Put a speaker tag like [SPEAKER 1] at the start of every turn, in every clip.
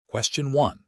[SPEAKER 1] Question 1.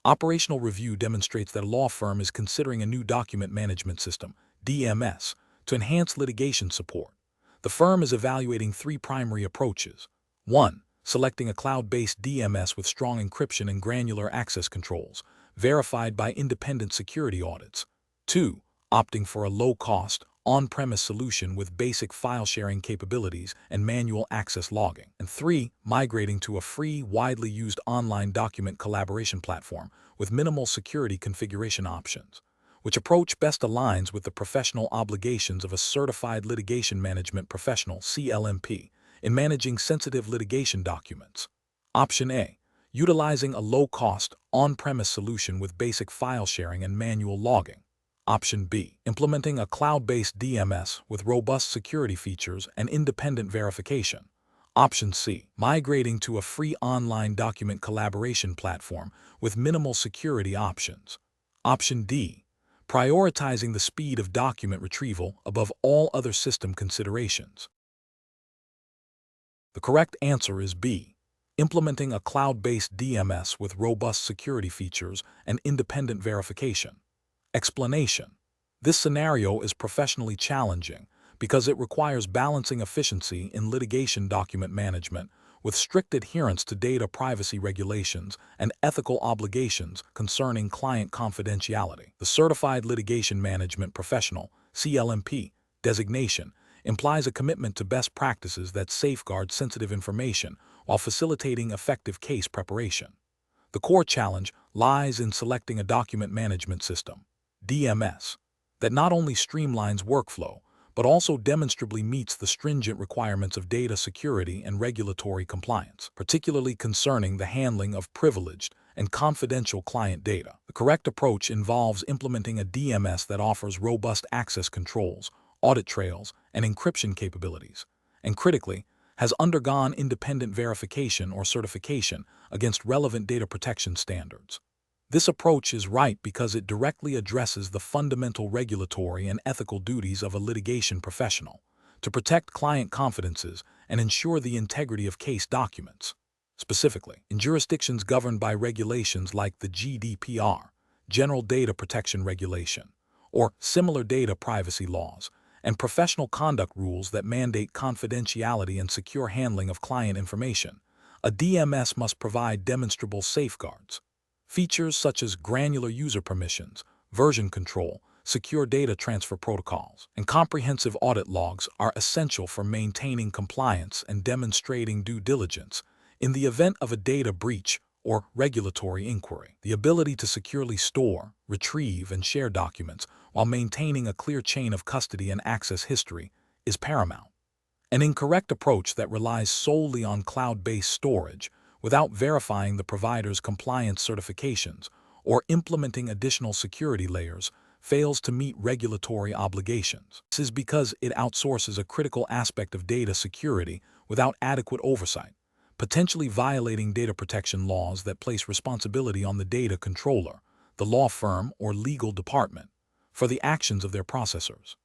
[SPEAKER 1] Operational review demonstrates that a law firm is considering a new document management system, DMS, to enhance litigation support. The firm is evaluating three primary approaches. 1. Selecting a cloud-based DMS with strong encryption and granular access controls, verified by independent security audits. 2. Opting for a low-cost, on-premise solution with basic file-sharing capabilities and manual access logging. And 3. Migrating to a free, widely used online document collaboration platform with minimal security configuration options. Which approach best aligns with the professional obligations of a certified litigation management professional, CLMP, in managing sensitive litigation documents? Option A. Utilizing a low-cost, on-premise solution with basic file sharing and manual logging. Option B. Implementing a cloud-based DMS with robust security features and independent verification. Option C. Migrating to a free online document collaboration platform with minimal security options. Option D. Prioritizing the speed of document retrieval above all other system considerations. The correct answer is B. Implementing a cloud-based DMS with robust security features and independent verification. Explanation. This scenario is professionally challenging because it requires balancing efficiency in litigation document management with strict adherence to data privacy regulations and ethical obligations concerning client confidentiality. The Certified Litigation Management Professional, CLMP, designation implies a commitment to best practices that safeguard sensitive information while facilitating effective case preparation. The core challenge lies in selecting a document management system, DMS, that not only streamlines workflow, but also demonstrably meets the stringent requirements of data security and regulatory compliance, particularly concerning the handling of privileged and confidential client data. The correct approach involves implementing a DMS that offers robust access controls, audit trails, and encryption capabilities, and critically, has undergone independent verification or certification against relevant data protection standards. This approach is right because it directly addresses the fundamental regulatory and ethical duties of a litigation professional to protect client confidences and ensure the integrity of case documents. Specifically, in jurisdictions governed by regulations like the GDPR, General Data Protection Regulation, or similar data privacy laws, and professional conduct rules that mandate confidentiality and secure handling of client information, a DMS must provide demonstrable safeguards. Features such as granular user permissions, version control, secure data transfer protocols, and comprehensive audit logs are essential for maintaining compliance and demonstrating due diligence in the event of a data breach or regulatory inquiry. The ability to securely store, retrieve, and share documents while maintaining a clear chain of custody and access history is paramount. An incorrect approach that relies solely on cloud-based storage without verifying the provider's compliance certifications or implementing additional security layers fails to meet regulatory obligations. This is because it outsources a critical aspect of data security without adequate oversight, potentially violating data protection laws that place responsibility on the data controller, the law firm, or legal department for the actions of their processors.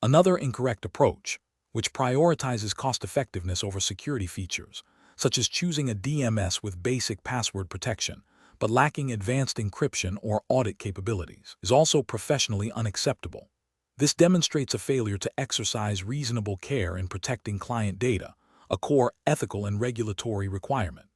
[SPEAKER 1] Another incorrect approach, which prioritizes cost-effectiveness over security features, such as choosing a DMS with basic password protection but lacking advanced encryption or audit capabilities, is also professionally unacceptable. This demonstrates a failure to exercise reasonable care in protecting client data, a core ethical and regulatory requirement.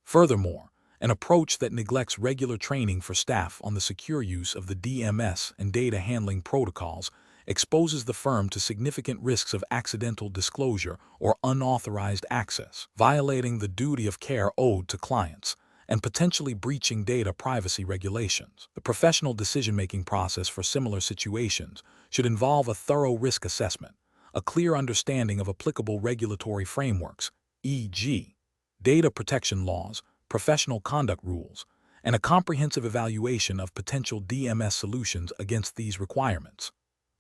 [SPEAKER 1] Furthermore, an approach that neglects regular training for staff on the secure use of the DMS and data handling protocols exposes the firm to significant risks of accidental disclosure or unauthorized access, violating the duty of care owed to clients, and potentially breaching data privacy regulations. The professional decision-making process for similar situations should involve a thorough risk assessment, a clear understanding of applicable regulatory frameworks, e.g., data protection laws, professional conduct rules, and a comprehensive evaluation of potential DMS solutions against these requirements.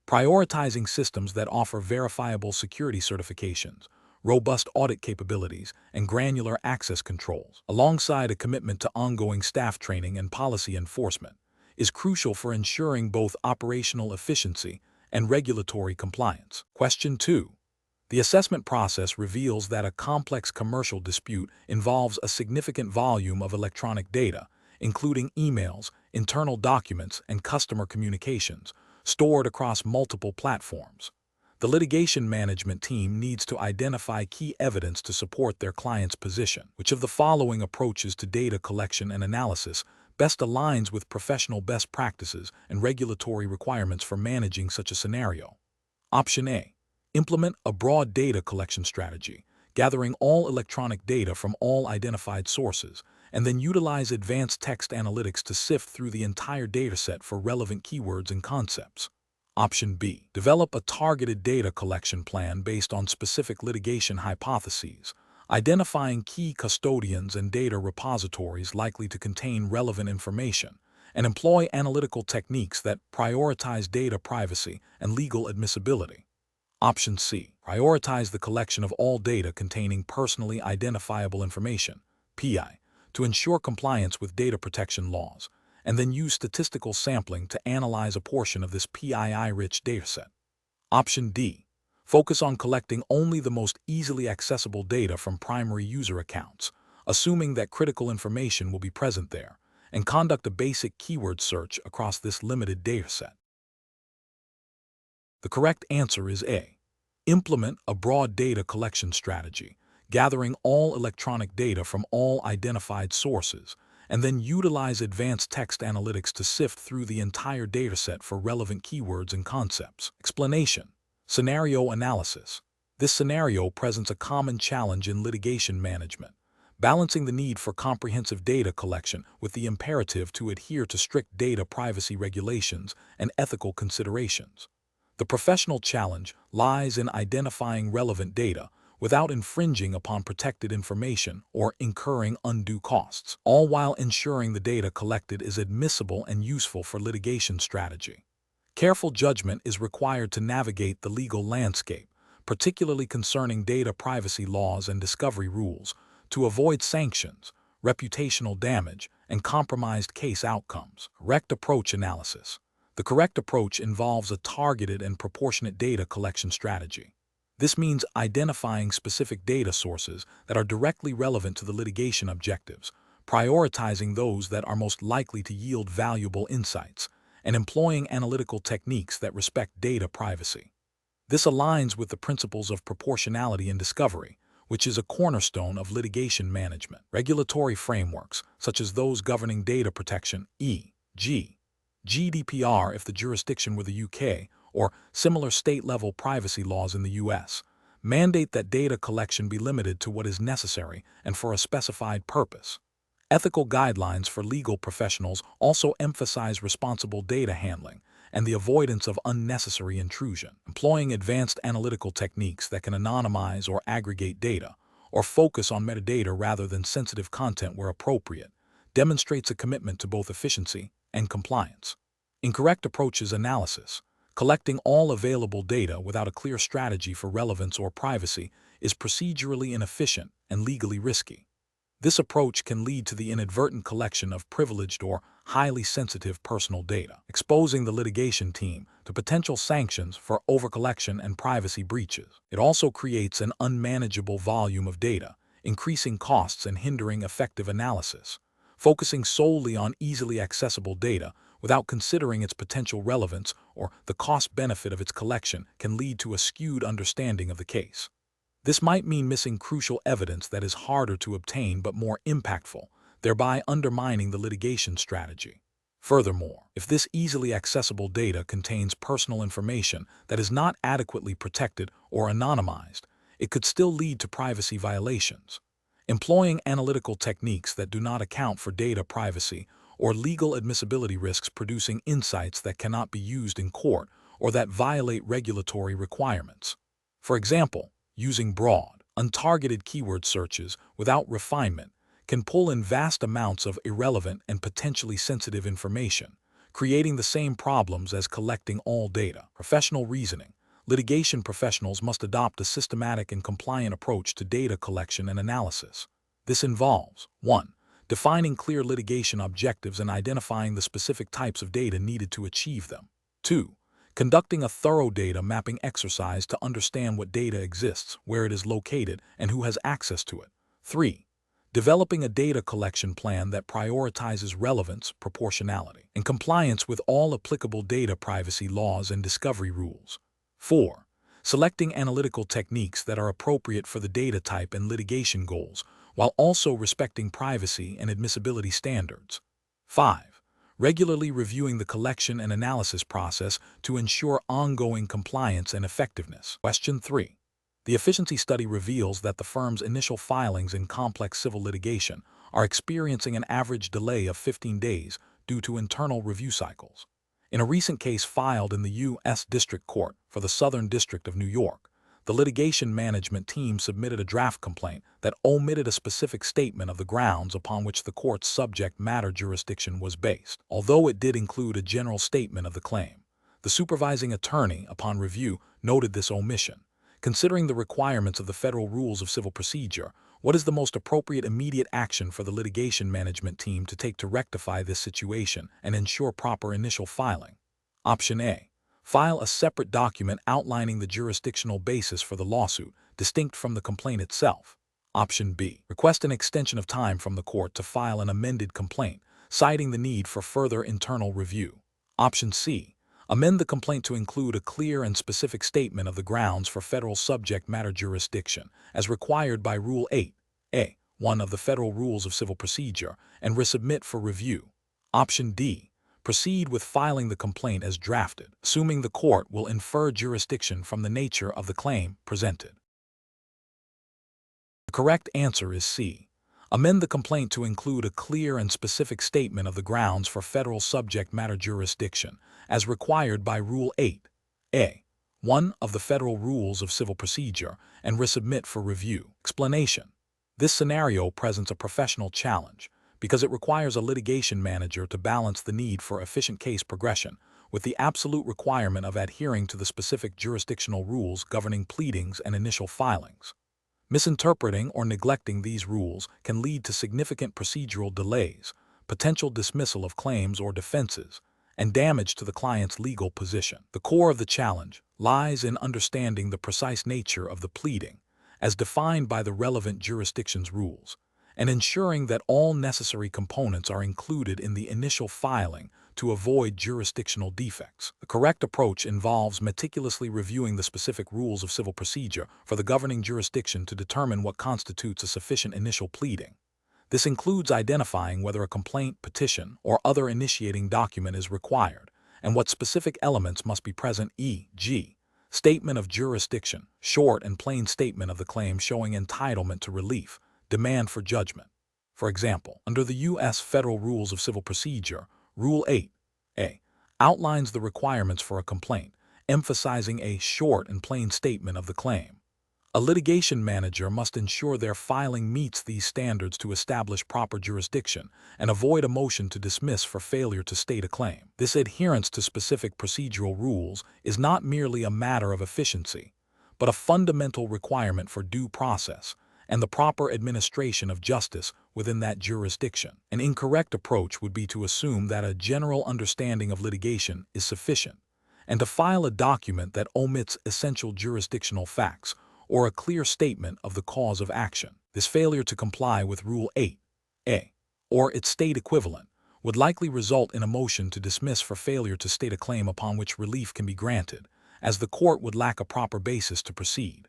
[SPEAKER 1] Prioritizing systems that offer verifiable security certifications, robust audit capabilities, and granular access controls, alongside a commitment to ongoing staff training and policy enforcement, is crucial for ensuring both operational efficiency and regulatory compliance. Question 2. The assessment process reveals that a complex commercial dispute involves a significant volume of electronic data including emails, internal documents, and customer communications, stored across multiple platforms. The litigation management team needs to identify key evidence to support their client's position. Which of the following approaches to data collection and analysis best aligns with professional best practices and regulatory requirements for managing such a scenario? Option A. Implement a broad data collection strategy, gathering all electronic data from all identified sources, and then utilize advanced text analytics to sift through the entire dataset for relevant keywords and concepts. Option B. Develop a targeted data collection plan based on specific litigation hypotheses, identifying key custodians and data repositories likely to contain relevant information, and employ analytical techniques that prioritize data privacy and legal admissibility. Option C. Prioritize the collection of all data containing personally identifiable information, PI, to ensure compliance with data protection laws, and then use statistical sampling to analyze a portion of this PII-rich dataset. Option D. Focus on collecting only the most easily accessible data from primary user accounts, assuming that critical information will be present there, and conduct a basic keyword search across this limited dataset. The correct answer is A. Implement a broad data collection strategy, gathering all electronic data from all identified sources, and then utilize advanced text analytics to sift through the entire dataset for relevant keywords and concepts. Explanation. Scenario analysis. This scenario presents a common challenge in litigation management, balancing the need for comprehensive data collection with the imperative to adhere to strict data privacy regulations and ethical considerations. The professional challenge lies in identifying relevant data without infringing upon protected information or incurring undue costs, all while ensuring the data collected is admissible and useful for litigation strategy. Careful judgment is required to navigate the legal landscape, particularly concerning data privacy laws and discovery rules, to avoid sanctions, reputational damage, and compromised case outcomes. Correct approach analysis. The correct approach involves a targeted and proportionate data collection strategy. This means identifying specific data sources that are directly relevant to the litigation objectives, prioritizing those that are most likely to yield valuable insights, and employing analytical techniques that respect data privacy. This aligns with the principles of proportionality in discovery, which is a cornerstone of litigation management. Regulatory frameworks, such as those governing data protection, e.g., GDPR if the jurisdiction were the UK, or similar state-level privacy laws in the US, mandate that data collection be limited to what is necessary and for a specified purpose. Ethical guidelines for legal professionals also emphasize responsible data handling and the avoidance of unnecessary intrusion. Employing advanced analytical techniques that can anonymize or aggregate data, or focus on metadata rather than sensitive content where appropriate, demonstrates a commitment to both efficiency and compliance. Incorrect approaches analysis. Collecting all available data without a clear strategy for relevance or privacy is procedurally inefficient and legally risky. This approach can lead to the inadvertent collection of privileged or highly sensitive personal data, exposing the litigation team to potential sanctions for overcollection and privacy breaches. It also creates an unmanageable volume of data, increasing costs and hindering effective analysis. Focusing solely on easily accessible data without considering its potential relevance or the cost-benefit of its collection can lead to a skewed understanding of the case. This might mean missing crucial evidence that is harder to obtain but more impactful, thereby undermining the litigation strategy. Furthermore, if this easily accessible data contains personal information that is not adequately protected or anonymized, it could still lead to privacy violations. Employing analytical techniques that do not account for data privacy or legal admissibility risks producing insights that cannot be used in court or that violate regulatory requirements. For example, using broad, untargeted keyword searches without refinement can pull in vast amounts of irrelevant and potentially sensitive information, creating the same problems as collecting all data. Professional reasoning. Litigation professionals must adopt a systematic and compliant approach to data collection and analysis. This involves 1. Defining clear litigation objectives and identifying the specific types of data needed to achieve them. 2. Conducting a thorough data mapping exercise to understand what data exists, where it is located, and who has access to it. 3. Developing a data collection plan that prioritizes relevance, proportionality, and compliance with all applicable data privacy laws and discovery rules. 4. Selecting analytical techniques that are appropriate for the data type and litigation goals, while also respecting privacy and admissibility standards. 5. Regularly reviewing the collection and analysis process to ensure ongoing compliance and effectiveness. Question 3. The efficiency study reveals that the firm's initial filings in complex civil litigation are experiencing an average delay of 15 days due to internal review cycles. In a recent case filed in the U.S. District Court for the Southern District of New York, the litigation management team submitted a draft complaint that omitted a specific statement of the grounds upon which the court's subject matter jurisdiction was based, although it did include a general statement of the claim. The supervising attorney, upon review, noted this omission. Considering the requirements of the Federal Rules of Civil Procedure, what is the most appropriate immediate action for the litigation management team to take to rectify this situation and ensure proper initial filing? Option A. File a separate document outlining the jurisdictional basis for the lawsuit, distinct from the complaint itself. Option B. Request an extension of time from the court to file an amended complaint, citing the need for further internal review. Option C. Amend the complaint to include a clear and specific statement of the grounds for federal subject matter jurisdiction, as required by Rule 8(a)(1) of the Federal Rules of Civil Procedure, and resubmit for review. Option D. Proceed with filing the complaint as drafted, assuming the court will infer jurisdiction from the nature of the claim presented. The correct answer is C. Amend the complaint to include a clear and specific statement of the grounds for federal subject matter jurisdiction, as required by Rule 8(a)(1) of the Federal Rules of Civil Procedure, and resubmit for review. Explanation. This scenario presents a professional challenge because it requires a litigation manager to balance the need for efficient case progression with the absolute requirement of adhering to the specific jurisdictional rules governing pleadings and initial filings. Misinterpreting or neglecting these rules can lead to significant procedural delays, potential dismissal of claims or defenses, and damage to the client's legal position. The core of the challenge lies in understanding the precise nature of the pleading, as defined by the relevant jurisdiction's rules, and ensuring that all necessary components are included in the initial filing to avoid jurisdictional defects. The correct approach involves meticulously reviewing the specific rules of civil procedure for the governing jurisdiction to determine what constitutes a sufficient initial pleading. This includes identifying whether a complaint, petition, or other initiating document is required, and what specific elements must be present, e.g., statement of jurisdiction, short and plain statement of the claim showing entitlement to relief, demand for judgment. For example, under the U.S. Federal Rules of Civil Procedure, Rule 8(a) outlines the requirements for a complaint, emphasizing a short and plain statement of the claim. A litigation manager must ensure their filing meets these standards to establish proper jurisdiction and avoid a motion to dismiss for failure to state a claim. This adherence to specific procedural rules is not merely a matter of efficiency, but a fundamental requirement for due process and the proper administration of justice within that jurisdiction. An incorrect approach would be to assume that a general understanding of litigation is sufficient, and to file a document that omits essential jurisdictional facts or a clear statement of the cause of action. This failure to comply with Rule 8(a) or its state equivalent would likely result in a motion to dismiss for failure to state a claim upon which relief can be granted, as the court would lack a proper basis to proceed.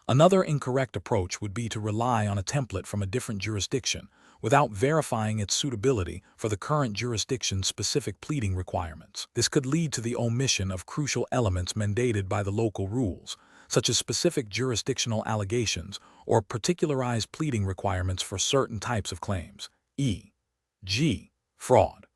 [SPEAKER 1] Another incorrect approach would be to rely on a template from a different jurisdiction without verifying its suitability for the current jurisdiction's specific pleading requirements. This could lead to the omission of crucial elements mandated by the local rules, such as specific jurisdictional allegations or particularized pleading requirements for certain types of claims, e.g., fraud.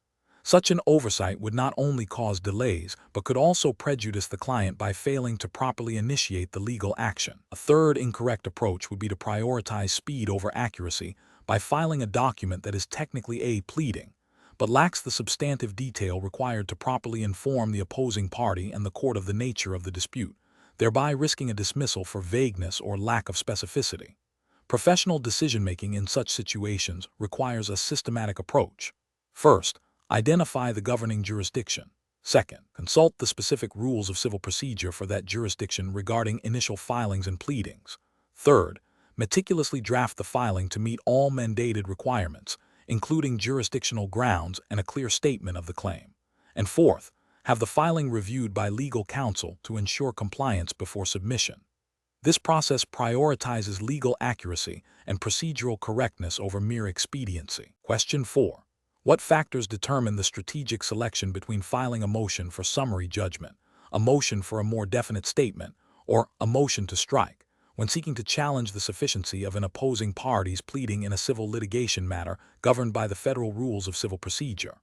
[SPEAKER 1] Such an oversight would not only cause delays, but could also prejudice the client by failing to properly initiate the legal action. A third incorrect approach would be to prioritize speed over accuracy by filing a document that is technically a pleading, but lacks the substantive detail required to properly inform the opposing party and the court of the nature of the dispute, thereby risking a dismissal for vagueness or lack of specificity. Professional decision-making in such situations requires a systematic approach. First, identify the governing jurisdiction. Second, consult the specific rules of civil procedure for that jurisdiction regarding initial filings and pleadings. Third, meticulously draft the filing to meet all mandated requirements, including jurisdictional grounds and a clear statement of the claim. And fourth, have the filing reviewed by legal counsel to ensure compliance before submission. This process prioritizes legal accuracy and procedural correctness over mere expediency. Question 4. What factors determine the strategic selection between filing a motion for summary judgment, a motion for a more definite statement, or a motion to strike, when seeking to challenge the sufficiency of an opposing party's pleading in a civil litigation matter governed by the federal rules of civil procedure?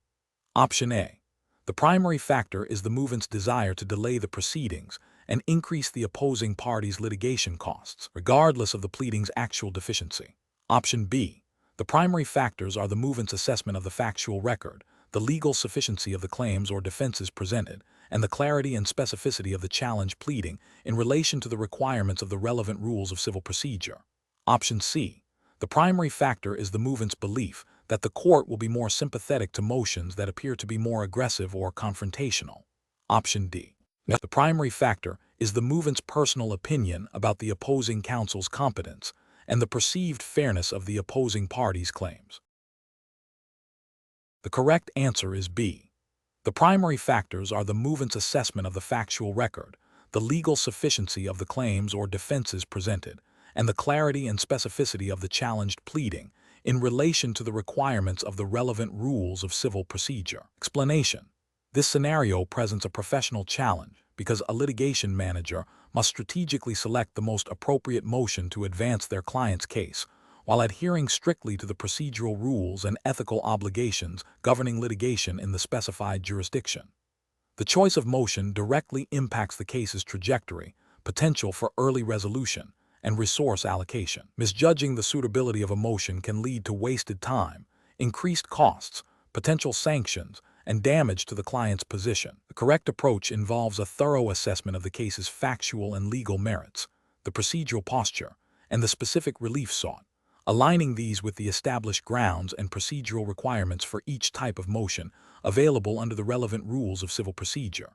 [SPEAKER 1] Option A. The primary factor is the movant's desire to delay the proceedings and increase the opposing party's litigation costs, regardless of the pleading's actual deficiency. Option B. The primary factors are the movant's assessment of the factual record, the legal sufficiency of the claims or defenses presented, and the clarity and specificity of the challenge pleading in relation to the requirements of the relevant rules of civil procedure. Option C. The primary factor is the movant's belief that the court will be more sympathetic to motions that appear to be more aggressive or confrontational. Option D. The primary factor is the movant's personal opinion about the opposing counsel's competence and the perceived fairness of the opposing party's claims. The correct answer is B. The primary factors are the movant's assessment of the factual record, the legal sufficiency of the claims or defenses presented, and the clarity and specificity of the challenged pleading in relation to the requirements of the relevant rules of civil procedure. Explanation. This scenario presents a professional challenge because a litigation manager must strategically select the most appropriate motion to advance their client's case, while adhering strictly to the procedural rules and ethical obligations governing litigation in the specified jurisdiction. The choice of motion directly impacts the case's trajectory, potential for early resolution, and resource allocation. Misjudging the suitability of a motion can lead to wasted time, increased costs, potential sanctions, and damage to the client's position. The correct approach involves a thorough assessment of the case's factual and legal merits, the procedural posture, and the specific relief sought, aligning these with the established grounds and procedural requirements for each type of motion available under the relevant rules of civil procedure.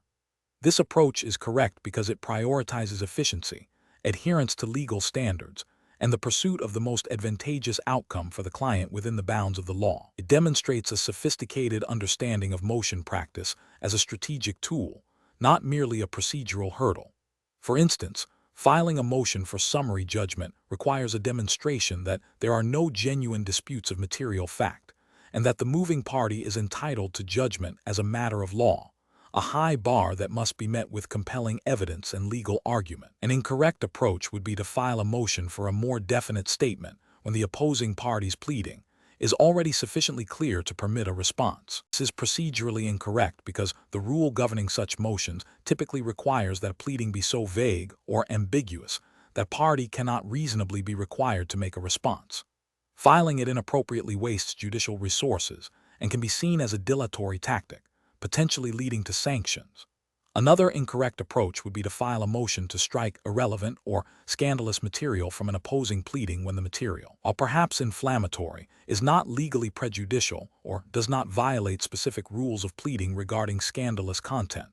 [SPEAKER 1] This approach is correct because it prioritizes efficiency, adherence to legal standards, and the pursuit of the most advantageous outcome for the client within the bounds of the law. It demonstrates a sophisticated understanding of motion practice as a strategic tool, not merely a procedural hurdle. For instance, filing a motion for summary judgment requires a demonstration that there are no genuine disputes of material fact, and that the moving party is entitled to judgment as a matter of law, a high bar that must be met with compelling evidence and legal argument. An incorrect approach would be to file a motion for a more definite statement when the opposing party's pleading is already sufficiently clear to permit a response. This is procedurally incorrect because the rule governing such motions typically requires that a pleading be so vague or ambiguous that party cannot reasonably be required to make a response. Filing it inappropriately wastes judicial resources and can be seen as a dilatory tactic, potentially leading to sanctions. Another incorrect approach would be to file a motion to strike irrelevant or scandalous material from an opposing pleading when the material, while perhaps inflammatory, is not legally prejudicial or does not violate specific rules of pleading regarding scandalous content.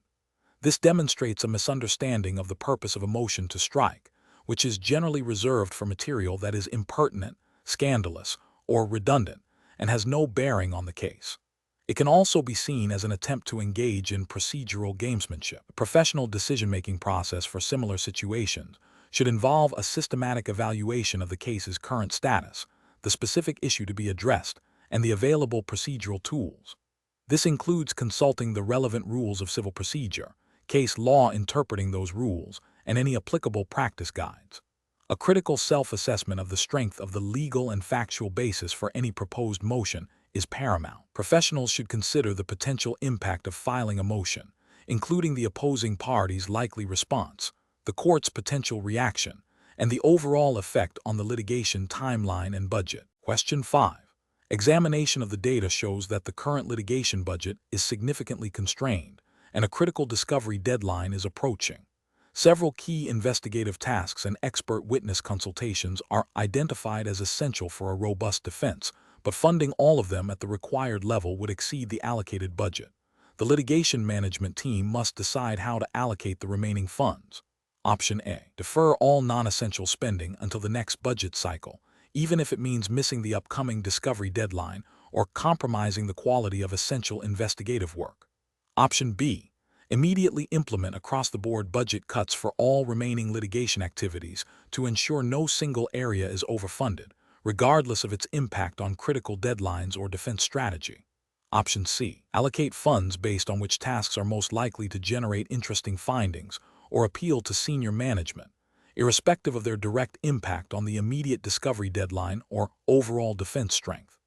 [SPEAKER 1] This demonstrates a misunderstanding of the purpose of a motion to strike, which is generally reserved for material that is impertinent, scandalous, or redundant, and has no bearing on the case. It can also be seen as an attempt to engage in procedural gamesmanship. A professional decision-making process for similar situations should involve a systematic evaluation of the case's current status, the specific issue to be addressed, and the available procedural tools. This includes consulting the relevant rules of civil procedure, case law interpreting those rules, and any applicable practice guides. A critical self-assessment of the strength of the legal and factual basis for any proposed motion is paramount. Professionals should consider the potential impact of filing a motion, including the opposing party's likely response, the court's potential reaction, and the overall effect on the litigation timeline and budget. Question 5. Examination of the data shows that the current litigation budget is significantly constrained, and a critical discovery deadline is approaching. Several key investigative tasks and expert witness consultations are identified as essential for a robust defense, but funding all of them at the required level would exceed the allocated budget. The litigation management team must decide how to allocate the remaining funds. Option A. Defer all non-essential spending until the next budget cycle, even if it means missing the upcoming discovery deadline or compromising the quality of essential investigative work. Option B. Immediately implement across-the-board budget cuts for all remaining litigation activities to ensure no single area is overfunded, regardless of its impact on critical deadlines or defense strategy. Option C. Allocate funds based on which tasks are most likely to generate interesting findings or appeal to senior management, irrespective of their direct impact on the immediate discovery deadline or overall defense strength.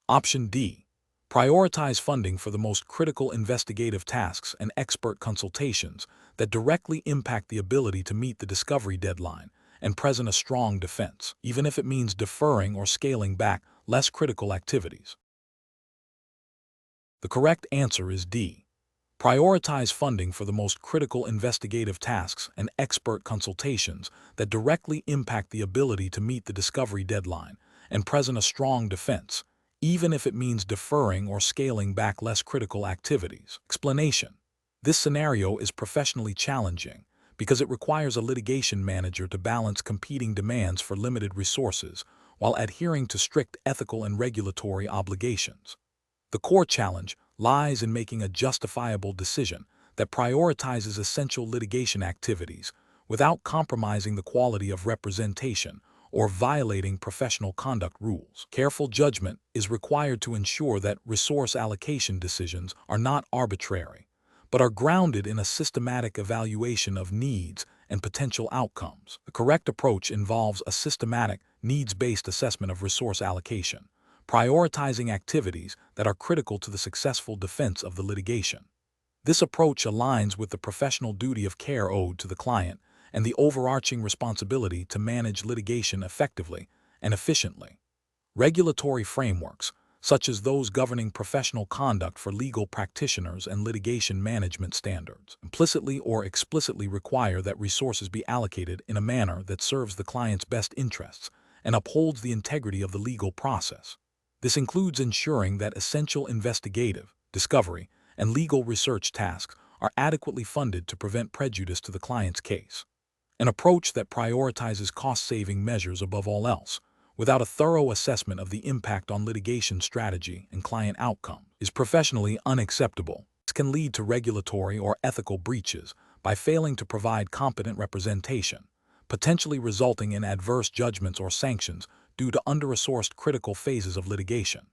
[SPEAKER 1] Option D. Prioritize funding for the most critical investigative tasks and expert consultations that directly impact the ability to meet the discovery deadline and present a strong defense, even if it means deferring or scaling back less critical activities. The correct answer is D. Prioritize funding for the most critical investigative tasks and expert consultations that directly impact the ability to meet the discovery deadline and present a strong defense, even if it means deferring or scaling back less critical activities. Explanation: this scenario is professionally challenging because it requires a litigation manager to balance competing demands for limited resources while adhering to strict ethical and regulatory obligations. The core challenge lies in making a justifiable decision that prioritizes essential litigation activities without compromising the quality of representation or violating professional conduct rules. Careful judgment is required to ensure that resource allocation decisions are not arbitrary, but are grounded in a systematic evaluation of needs and potential outcomes. The correct approach involves a systematic, needs-based assessment of resource allocation, prioritizing activities that are critical to the successful defense of the litigation. This approach aligns with the professional duty of care owed to the client and the overarching responsibility to manage litigation effectively and efficiently. Regulatory frameworks, such as those governing professional conduct for legal practitioners and litigation management standards, implicitly or explicitly require that resources be allocated in a manner that serves the client's best interests and upholds the integrity of the legal process. This includes ensuring that essential investigative, discovery, and legal research tasks are adequately funded to prevent prejudice to the client's case. An approach that prioritizes cost-saving measures above all else, without a thorough assessment of the impact on litigation strategy and client outcome, is professionally unacceptable. This can lead to regulatory or ethical breaches by failing to provide competent representation, potentially resulting in adverse judgments or sanctions due to under-resourced critical phases of litigation.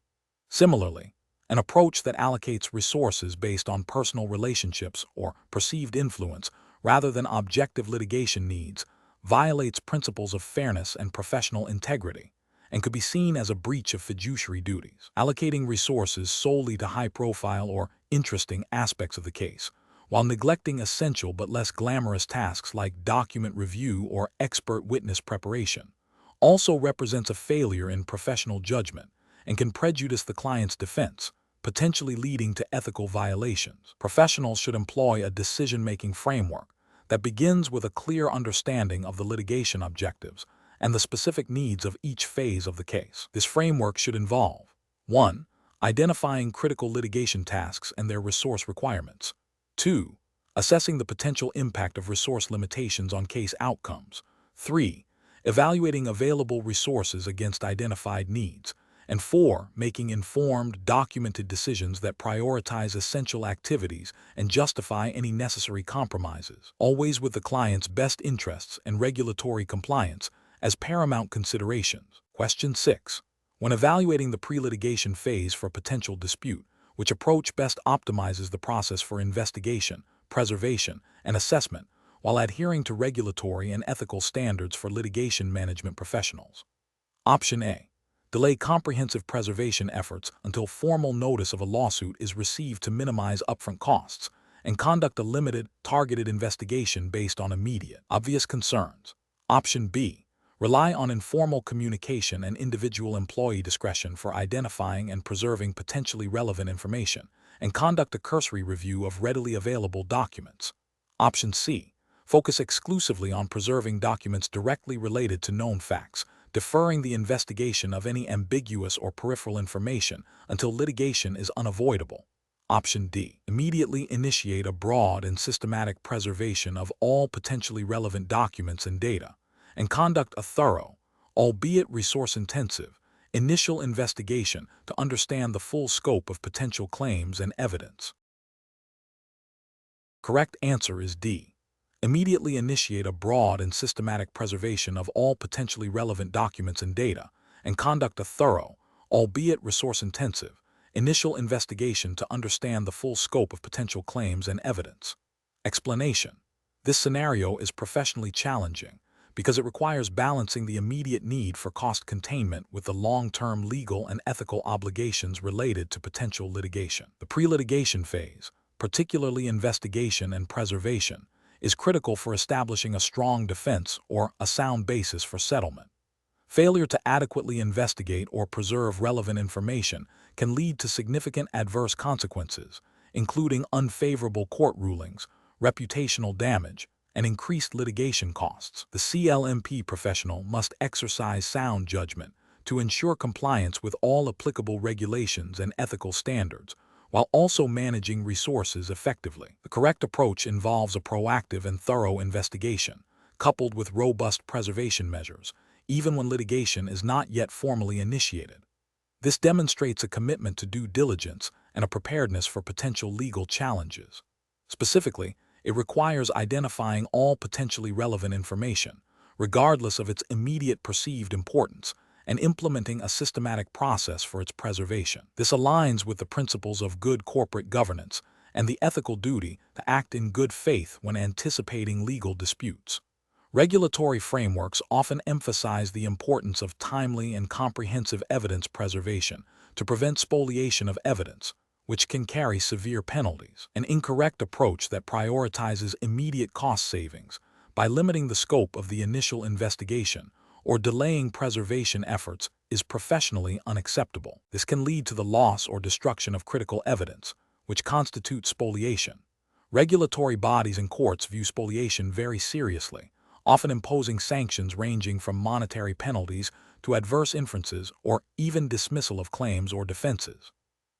[SPEAKER 1] Similarly, an approach that allocates resources based on personal relationships or perceived influence rather than objective litigation needs violates principles of fairness and professional integrity and could be seen as a breach of fiduciary duties. Allocating resources solely to high-profile or interesting aspects of the case, while neglecting essential but less glamorous tasks like document review or expert witness preparation, also represents a failure in professional judgment and can prejudice the client's defense, potentially leading to ethical violations. Professionals should employ a decision-making framework that begins with a clear understanding of the litigation objectives and the specific needs of each phase of the case. This framework should involve 1. Identifying critical litigation tasks and their resource requirements. 2. Assessing the potential impact of resource limitations on case outcomes. 3. Evaluating available resources against identified needs. And 4. Making informed, documented decisions that prioritize essential activities and justify any necessary compromises, always with the client's best interests and regulatory compliance as paramount considerations. Question 6. When evaluating the pre-litigation phase for potential dispute, which approach best optimizes the process for investigation, preservation, and assessment while adhering to regulatory and ethical standards for litigation management professionals? Option A. Delay comprehensive preservation efforts until formal notice of a lawsuit is received to minimize upfront costs, and conduct a limited, targeted investigation based on immediate, obvious concerns. Option B. Rely on informal communication and individual employee discretion for identifying and preserving potentially relevant information, and conduct a cursory review of readily available documents. Option C. Focus exclusively on preserving documents directly related to known facts, deferring the investigation of any ambiguous or peripheral information until litigation is unavoidable. Option D. Immediately initiate a broad and systematic preservation of all potentially relevant documents and data, and conduct a thorough, albeit resource-intensive, initial investigation to understand the full scope of potential claims and evidence. Correct answer is D. Immediately initiate a broad and systematic preservation of all potentially relevant documents and data, and conduct a thorough, albeit resource-intensive, initial investigation to understand the full scope of potential claims and evidence. Explanation. This scenario is professionally challenging because it requires balancing the immediate need for cost containment with the long-term legal and ethical obligations related to potential litigation. The pre-litigation phase, particularly investigation and preservation, is critical for establishing a strong defense or a sound basis for settlement. Failure to adequately investigate or preserve relevant information can lead to significant adverse consequences, including unfavorable court rulings, reputational damage, and increased litigation costs. The CLMP professional must exercise sound judgment to ensure compliance with all applicable regulations and ethical standards, while also managing resources effectively. The correct approach involves a proactive and thorough investigation, coupled with robust preservation measures, even when litigation is not yet formally initiated. This demonstrates a commitment to due diligence and a preparedness for potential legal challenges. Specifically, it requires identifying all potentially relevant information, regardless of its immediate perceived importance, and implementing a systematic process for its preservation. This aligns with the principles of good corporate governance and the ethical duty to act in good faith when anticipating legal disputes. Regulatory frameworks often emphasize the importance of timely and comprehensive evidence preservation to prevent spoliation of evidence, which can carry severe penalties. An incorrect approach that prioritizes immediate cost savings by limiting the scope of the initial investigation or delaying preservation efforts is professionally unacceptable. This can lead to the loss or destruction of critical evidence, which constitutes spoliation. Regulatory bodies and courts view spoliation very seriously, often imposing sanctions ranging from monetary penalties to adverse inferences or even dismissal of claims or defenses.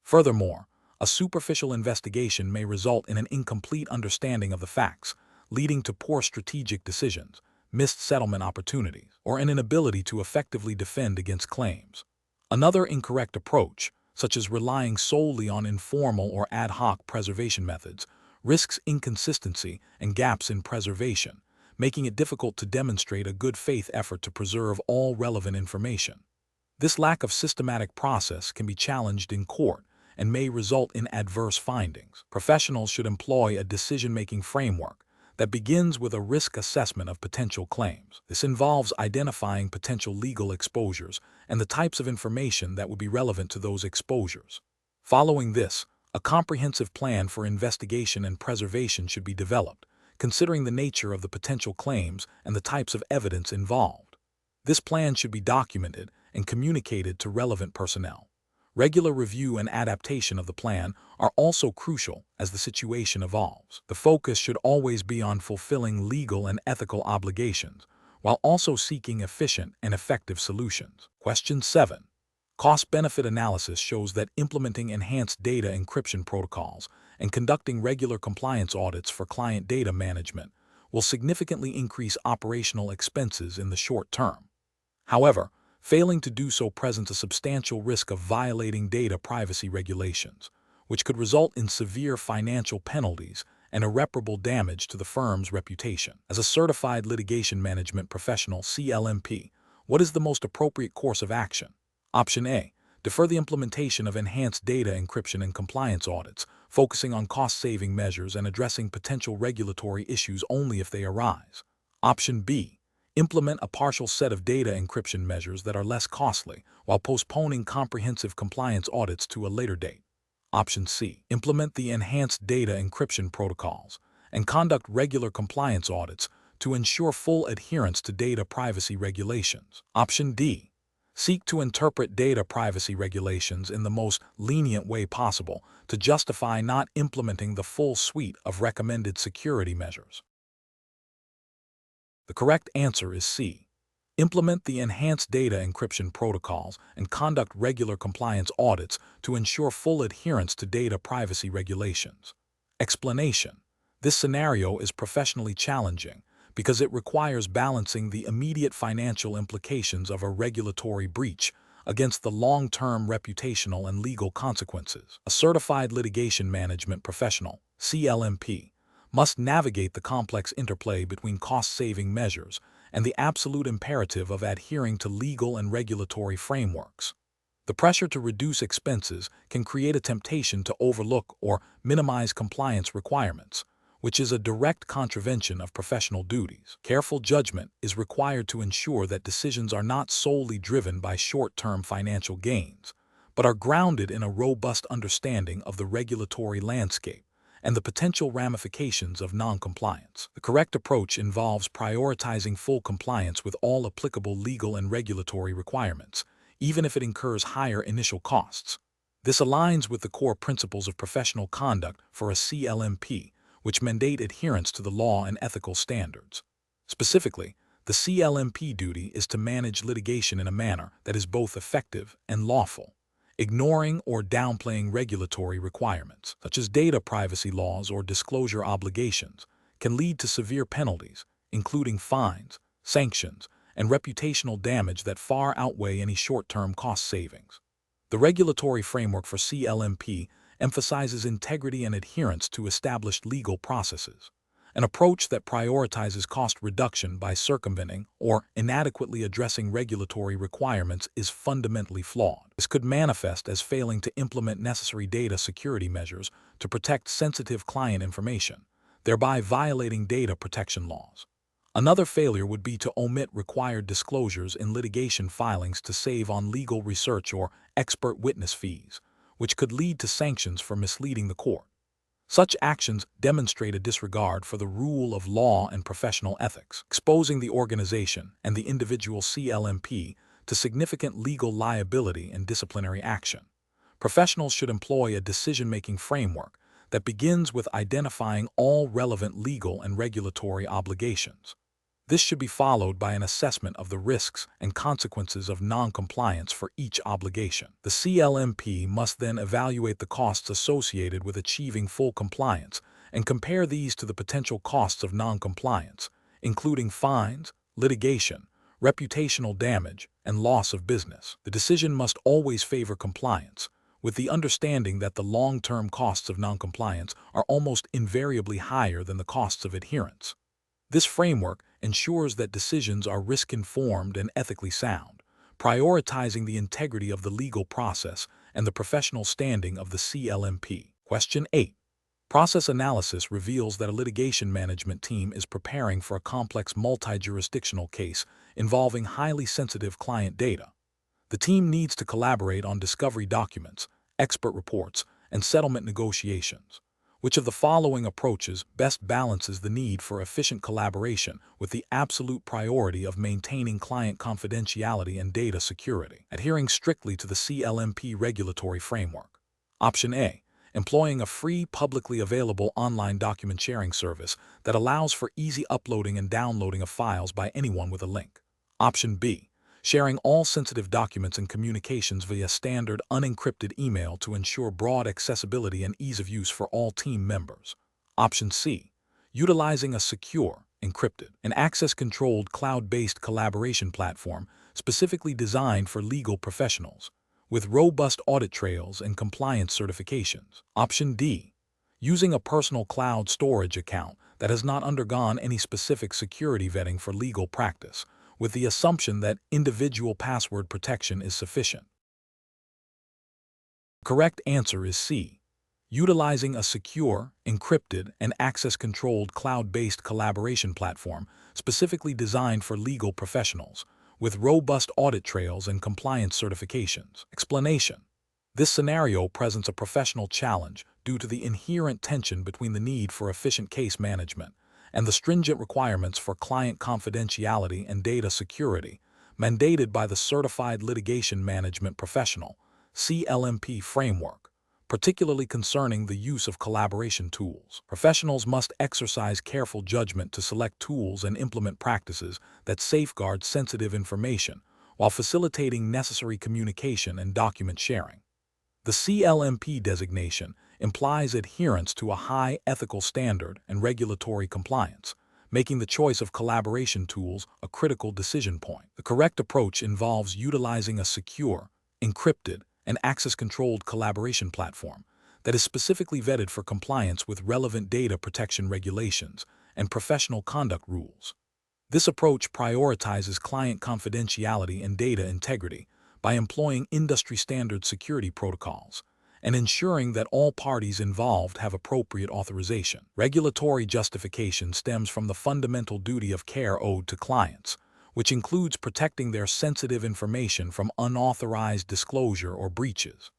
[SPEAKER 1] Furthermore, a superficial investigation may result in an incomplete understanding of the facts, leading to poor strategic decisions, missed settlement opportunities, or an inability to effectively defend against claims. Another incorrect approach, such as relying solely on informal or ad hoc preservation methods, risks inconsistency and gaps in preservation, making it difficult to demonstrate a good faith effort to preserve all relevant information. This lack of systematic process can be challenged in court and may result in adverse findings. Professionals should employ a decision-making framework that begins with a risk assessment of potential claims. This involves identifying potential legal exposures and the types of information that would be relevant to those exposures. Following this, a comprehensive plan for investigation and preservation should be developed, considering the nature of the potential claims and the types of evidence involved. This plan should be documented and communicated to relevant personnel. Regular review and adaptation of the plan are also crucial as the situation evolves. The focus should always be on fulfilling legal and ethical obligations, while also seeking efficient and effective solutions. Question 7. Cost-benefit analysis shows that implementing enhanced data encryption protocols and conducting regular compliance audits for client data management will significantly increase operational expenses in the short term. However, failing to do so presents a substantial risk of violating data privacy regulations, which could result in severe financial penalties and irreparable damage to the firm's reputation. As a certified litigation management professional (CLMP), what is the most appropriate course of action? Option A. Defer the implementation of enhanced data encryption and compliance audits, focusing on cost-saving measures and addressing potential regulatory issues only if they arise. Option B. Implement a partial set of data encryption measures that are less costly, while postponing comprehensive compliance audits to a later date. Option C. Implement the enhanced data encryption protocols and conduct regular compliance audits to ensure full adherence to data privacy regulations. Option D. Seek to interpret data privacy regulations in the most lenient way possible to justify not implementing the full suite of recommended security measures. The correct answer is C. Implement the enhanced data encryption protocols and conduct regular compliance audits to ensure full adherence to data privacy regulations. Explanation: this scenario is professionally challenging because it requires balancing the immediate financial implications of a regulatory breach against the long-term reputational and legal consequences. A certified litigation management professional, CLMP, must navigate the complex interplay between cost-saving measures and the absolute imperative of adhering to legal and regulatory frameworks. The pressure to reduce expenses can create a temptation to overlook or minimize compliance requirements, which is a direct contravention of professional duties. Careful judgment is required to ensure that decisions are not solely driven by short-term financial gains, but are grounded in a robust understanding of the regulatory landscape and the potential ramifications of non-compliance. The correct approach involves prioritizing full compliance with all applicable legal and regulatory requirements, even if it incurs higher initial costs. This aligns with the core principles of professional conduct for a CLMP, which mandate adherence to the law and ethical standards. Specifically, the CLMP duty is to manage litigation in a manner that is both effective and lawful. Ignoring or downplaying regulatory requirements, such as data privacy laws or disclosure obligations, can lead to severe penalties, including fines, sanctions, and reputational damage that far outweigh any short-term cost savings. The regulatory framework for CLMP emphasizes integrity and adherence to established legal processes. An approach that prioritizes cost reduction by circumventing or inadequately addressing regulatory requirements is fundamentally flawed. This could manifest as failing to implement necessary data security measures to protect sensitive client information, thereby violating data protection laws. Another failure would be to omit required disclosures in litigation filings to save on legal research or expert witness fees, which could lead to sanctions for misleading the court. Such actions demonstrate a disregard for the rule of law and professional ethics, exposing the organization and the individual CLMP to significant legal liability and disciplinary action. Professionals should employ a decision-making framework that begins with identifying all relevant legal and regulatory obligations. This should be followed by an assessment of the risks and consequences of non-compliance for each obligation. The CLMP must then evaluate the costs associated with achieving full compliance and compare these to the potential costs of non-compliance, including fines, litigation, reputational damage, and loss of business. The decision must always favor compliance, with the understanding that the long-term costs of non-compliance are almost invariably higher than the costs of adherence. This framework ensures that decisions are risk-informed and ethically sound, prioritizing the integrity of the legal process and the professional standing of the CLMP. Question 8. Process analysis reveals that a litigation management team is preparing for a complex multi-jurisdictional case involving highly sensitive client data. The team needs to collaborate on discovery documents, expert reports, and settlement negotiations. Which of the following approaches best balances the need for efficient collaboration with the absolute priority of maintaining client confidentiality and data security? Adhering strictly to the CLMP regulatory framework. Option A. Employing a free, publicly available online document sharing service that allows for easy uploading and downloading of files by anyone with a link. Option B. Sharing all sensitive documents and communications via standard unencrypted email to ensure broad accessibility and ease of use for all team members. Option C. Utilizing a secure, encrypted, and access-controlled cloud-based collaboration platform specifically designed for legal professionals, with robust audit trails and compliance certifications. Option D. Using a personal cloud storage account that has not undergone any specific security vetting for legal practice, with the assumption that individual password protection is sufficient. The correct answer is C. Utilizing a secure, encrypted, and access-controlled cloud-based collaboration platform specifically designed for legal professionals, with robust audit trails and compliance certifications. Explanation: this scenario presents a professional challenge due to the inherent tension between the need for efficient case management and the stringent requirements for client confidentiality and data security mandated by the Certified Litigation Management Professional (CLMP) framework. particularly concerning the use of collaboration tools. Professionals must exercise careful judgment to select tools and implement practices that safeguard sensitive information while facilitating necessary communication and document sharing. The CLMP designation implies adherence to a high ethical standard and regulatory compliance, making the choice of collaboration tools a critical decision point. The correct approach involves utilizing a secure, encrypted, and access-controlled collaboration platform that is specifically vetted for compliance with relevant data protection regulations and professional conduct rules. This approach prioritizes client confidentiality and data integrity by employing industry-standard security protocols and ensuring that all parties involved have appropriate authorization. Regulatory justification stems from the fundamental duty of care owed to clients, which includes protecting their sensitive information from unauthorized disclosure or breaches.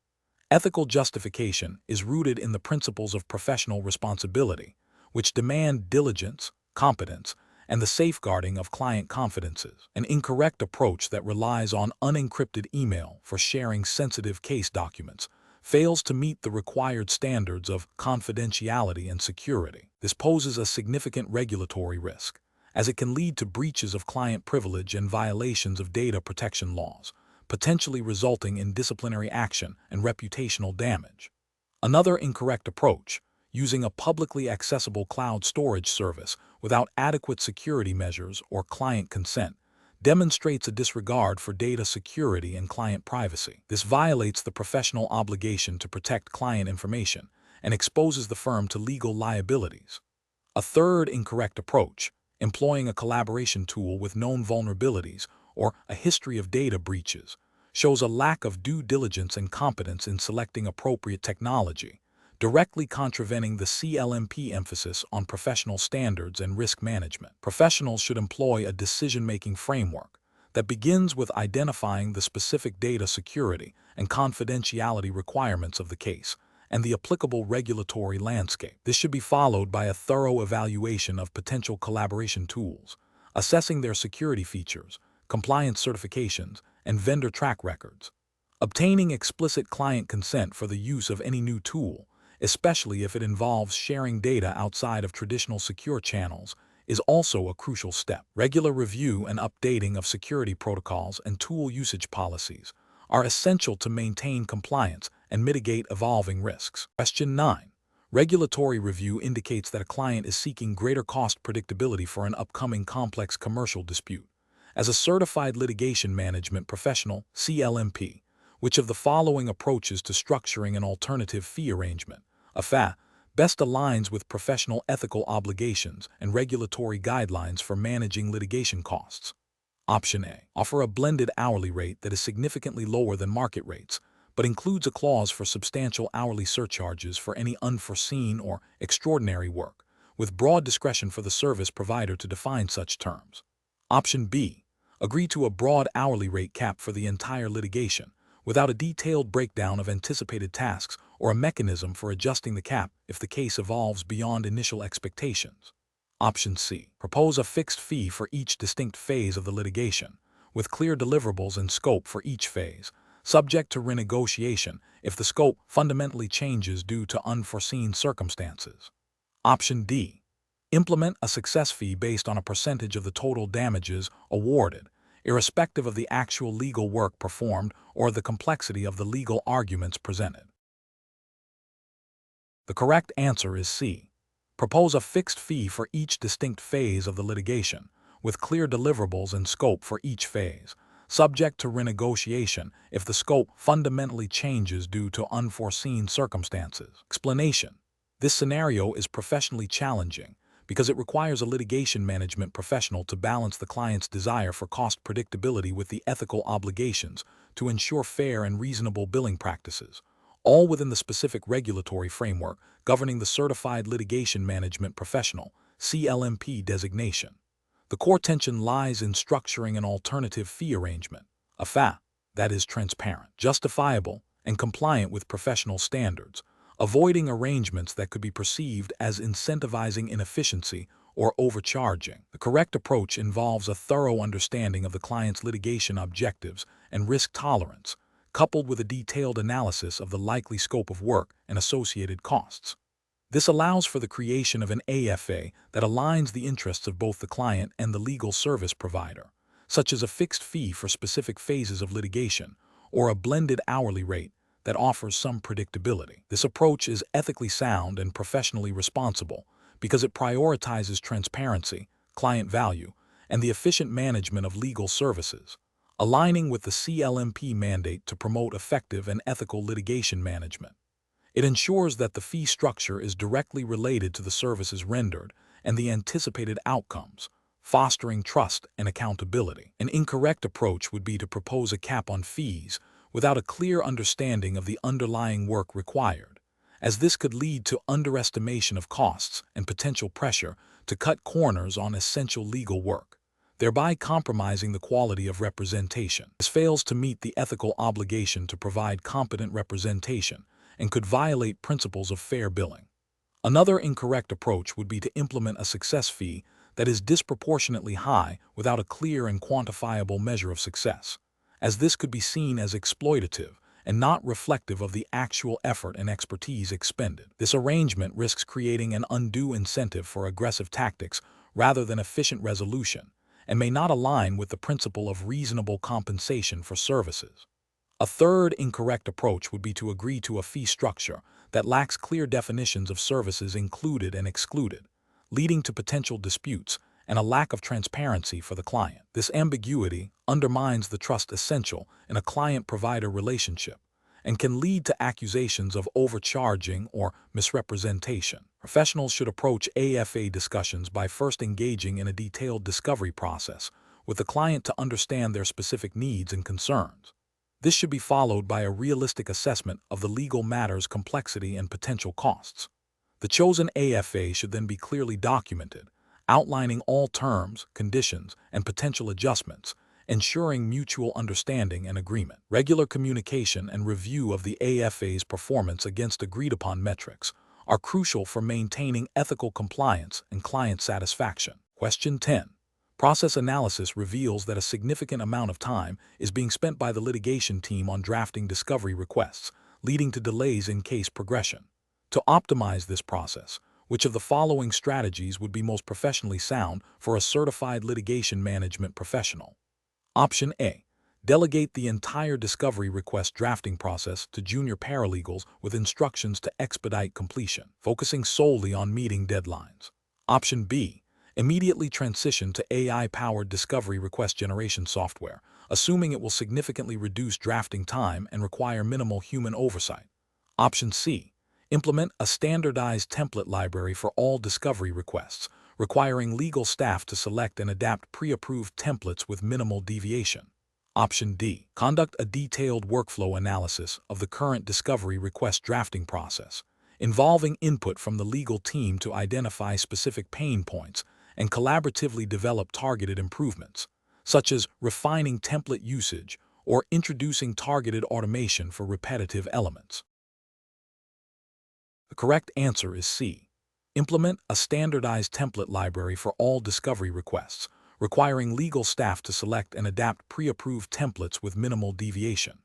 [SPEAKER 1] Ethical justification is rooted in the principles of professional responsibility, which demand diligence, competence, and the safeguarding of client confidences. An incorrect approach that relies on unencrypted email for sharing sensitive case documents fails to meet the required standards of confidentiality and security. This poses a significant regulatory risk, as it can lead to breaches of client privilege and violations of data protection laws, potentially resulting in disciplinary action and reputational damage. Another incorrect approach, using a publicly accessible cloud storage service without adequate security measures or client consent, demonstrates a disregard for data security and client privacy. This violates the professional obligation to protect client information and exposes the firm to legal liabilities. A third incorrect approach, employing a collaboration tool with known vulnerabilities or a history of data breaches, shows a lack of due diligence and competence in selecting appropriate technology, directly contravening the CLMP emphasis on professional standards and risk management. Professionals should employ a decision-making framework that begins with identifying the specific data security and confidentiality requirements of the case and the applicable regulatory landscape. This should be followed by a thorough evaluation of potential collaboration tools, assessing their security features, compliance certifications, and vendor track records. Obtaining explicit client consent for the use of any new tool, especially if it involves sharing data outside of traditional secure channels, is also a crucial step. Regular review and updating of security protocols and tool usage policies are essential to maintain compliance and mitigate evolving risks. Question 9. Regulatory review indicates that a client is seeking greater cost predictability for an upcoming complex commercial dispute. As a certified litigation management professional, CLMP, which of the following approaches to structuring an alternative fee arrangement, AFA, best aligns with professional ethical obligations and regulatory guidelines for managing litigation costs? Option A. Offer a blended hourly rate that is significantly lower than market rates, but includes a clause for substantial hourly surcharges for any unforeseen or extraordinary work, with broad discretion for the service provider to define such terms. Option B. Agree to a broad hourly rate cap for the entire litigation, without a detailed breakdown of anticipated tasks or a mechanism for adjusting the cap if the case evolves beyond initial expectations. Option C. Propose a fixed fee for each distinct phase of the litigation, with clear deliverables and scope for each phase, subject to renegotiation if the scope fundamentally changes due to unforeseen circumstances. Option D. Implement a success fee based on a percentage of the total damages awarded, irrespective of the actual legal work performed or the complexity of the legal arguments presented. The correct answer is C. Propose a fixed fee for each distinct phase of the litigation, with clear deliverables and scope for each phase, subject to renegotiation if the scope fundamentally changes due to unforeseen circumstances. Explanation: this scenario is professionally challenging because it requires a litigation management professional to balance the client's desire for cost predictability with the ethical obligations to ensure fair and reasonable billing practices, all within the specific regulatory framework governing the Certified Litigation Management Professional (CLMP) designation. The core tension lies in structuring an alternative fee arrangement, AFA, that is transparent, justifiable, and compliant with professional standards, avoiding arrangements that could be perceived as incentivizing inefficiency or overcharging. The correct approach involves a thorough understanding of the client's litigation objectives and risk tolerance, coupled with a detailed analysis of the likely scope of work and associated costs. This allows for the creation of an AFA that aligns the interests of both the client and the legal service provider, such as a fixed fee for specific phases of litigation or a blended hourly rate that offers some predictability. This approach is ethically sound and professionally responsible because it prioritizes transparency, client value, and the efficient management of legal services, aligning with the CLMP mandate to promote effective and ethical litigation management. It ensures that the fee structure is directly related to the services rendered and the anticipated outcomes, fostering trust and accountability. An incorrect approach would be to propose a cap on fees without a clear understanding of the underlying work required, as this could lead to underestimation of costs and potential pressure to cut corners on essential legal work, thereby compromising the quality of representation. This fails to meet the ethical obligation to provide competent representation and could violate principles of fair billing. Another incorrect approach would be to implement a success fee that is disproportionately high without a clear and quantifiable measure of success, as this could be seen as exploitative and not reflective of the actual effort and expertise expended. This arrangement risks creating an undue incentive for aggressive tactics rather than efficient resolution, and may not align with the principle of reasonable compensation for services. A third incorrect approach would be to agree to a fee structure that lacks clear definitions of services included and excluded, leading to potential disputes and a lack of transparency for the client. This ambiguity undermines the trust essential in a client-provider relationship and can lead to accusations of overcharging or misrepresentation. Professionals should approach AFA discussions by first engaging in a detailed discovery process with the client to understand their specific needs and concerns. This should be followed by a realistic assessment of the legal matter's complexity and potential costs. The chosen AFA should then be clearly documented, outlining all terms, conditions, and potential adjustments, ensuring mutual understanding and agreement. Regular communication and review of the AFA's performance against agreed-upon metrics are crucial for maintaining ethical compliance and client satisfaction. Question 10. Process analysis reveals that a significant amount of time is being spent by the litigation team on drafting discovery requests, leading to delays in case progression. To optimize this process, which of the following strategies would be most professionally sound for a certified litigation management professional? Option A. Delegate the entire discovery request drafting process to junior paralegals with instructions to expedite completion, focusing solely on meeting deadlines. Option B. Immediately transition to AI-powered discovery request generation software, assuming it will significantly reduce drafting time and require minimal human oversight. Option C. Implement a standardized template library for all discovery requests, requiring legal staff to select and adapt pre-approved templates with minimal deviation. Option D. Conduct a detailed workflow analysis of the current discovery request drafting process, involving input from the legal team to identify specific pain points and collaboratively develop targeted improvements, such as refining template usage or introducing targeted automation for repetitive elements. The correct answer is C. Implement a standardized template library for all discovery requests, requiring legal staff to select and adapt pre-approved templates with minimal deviation.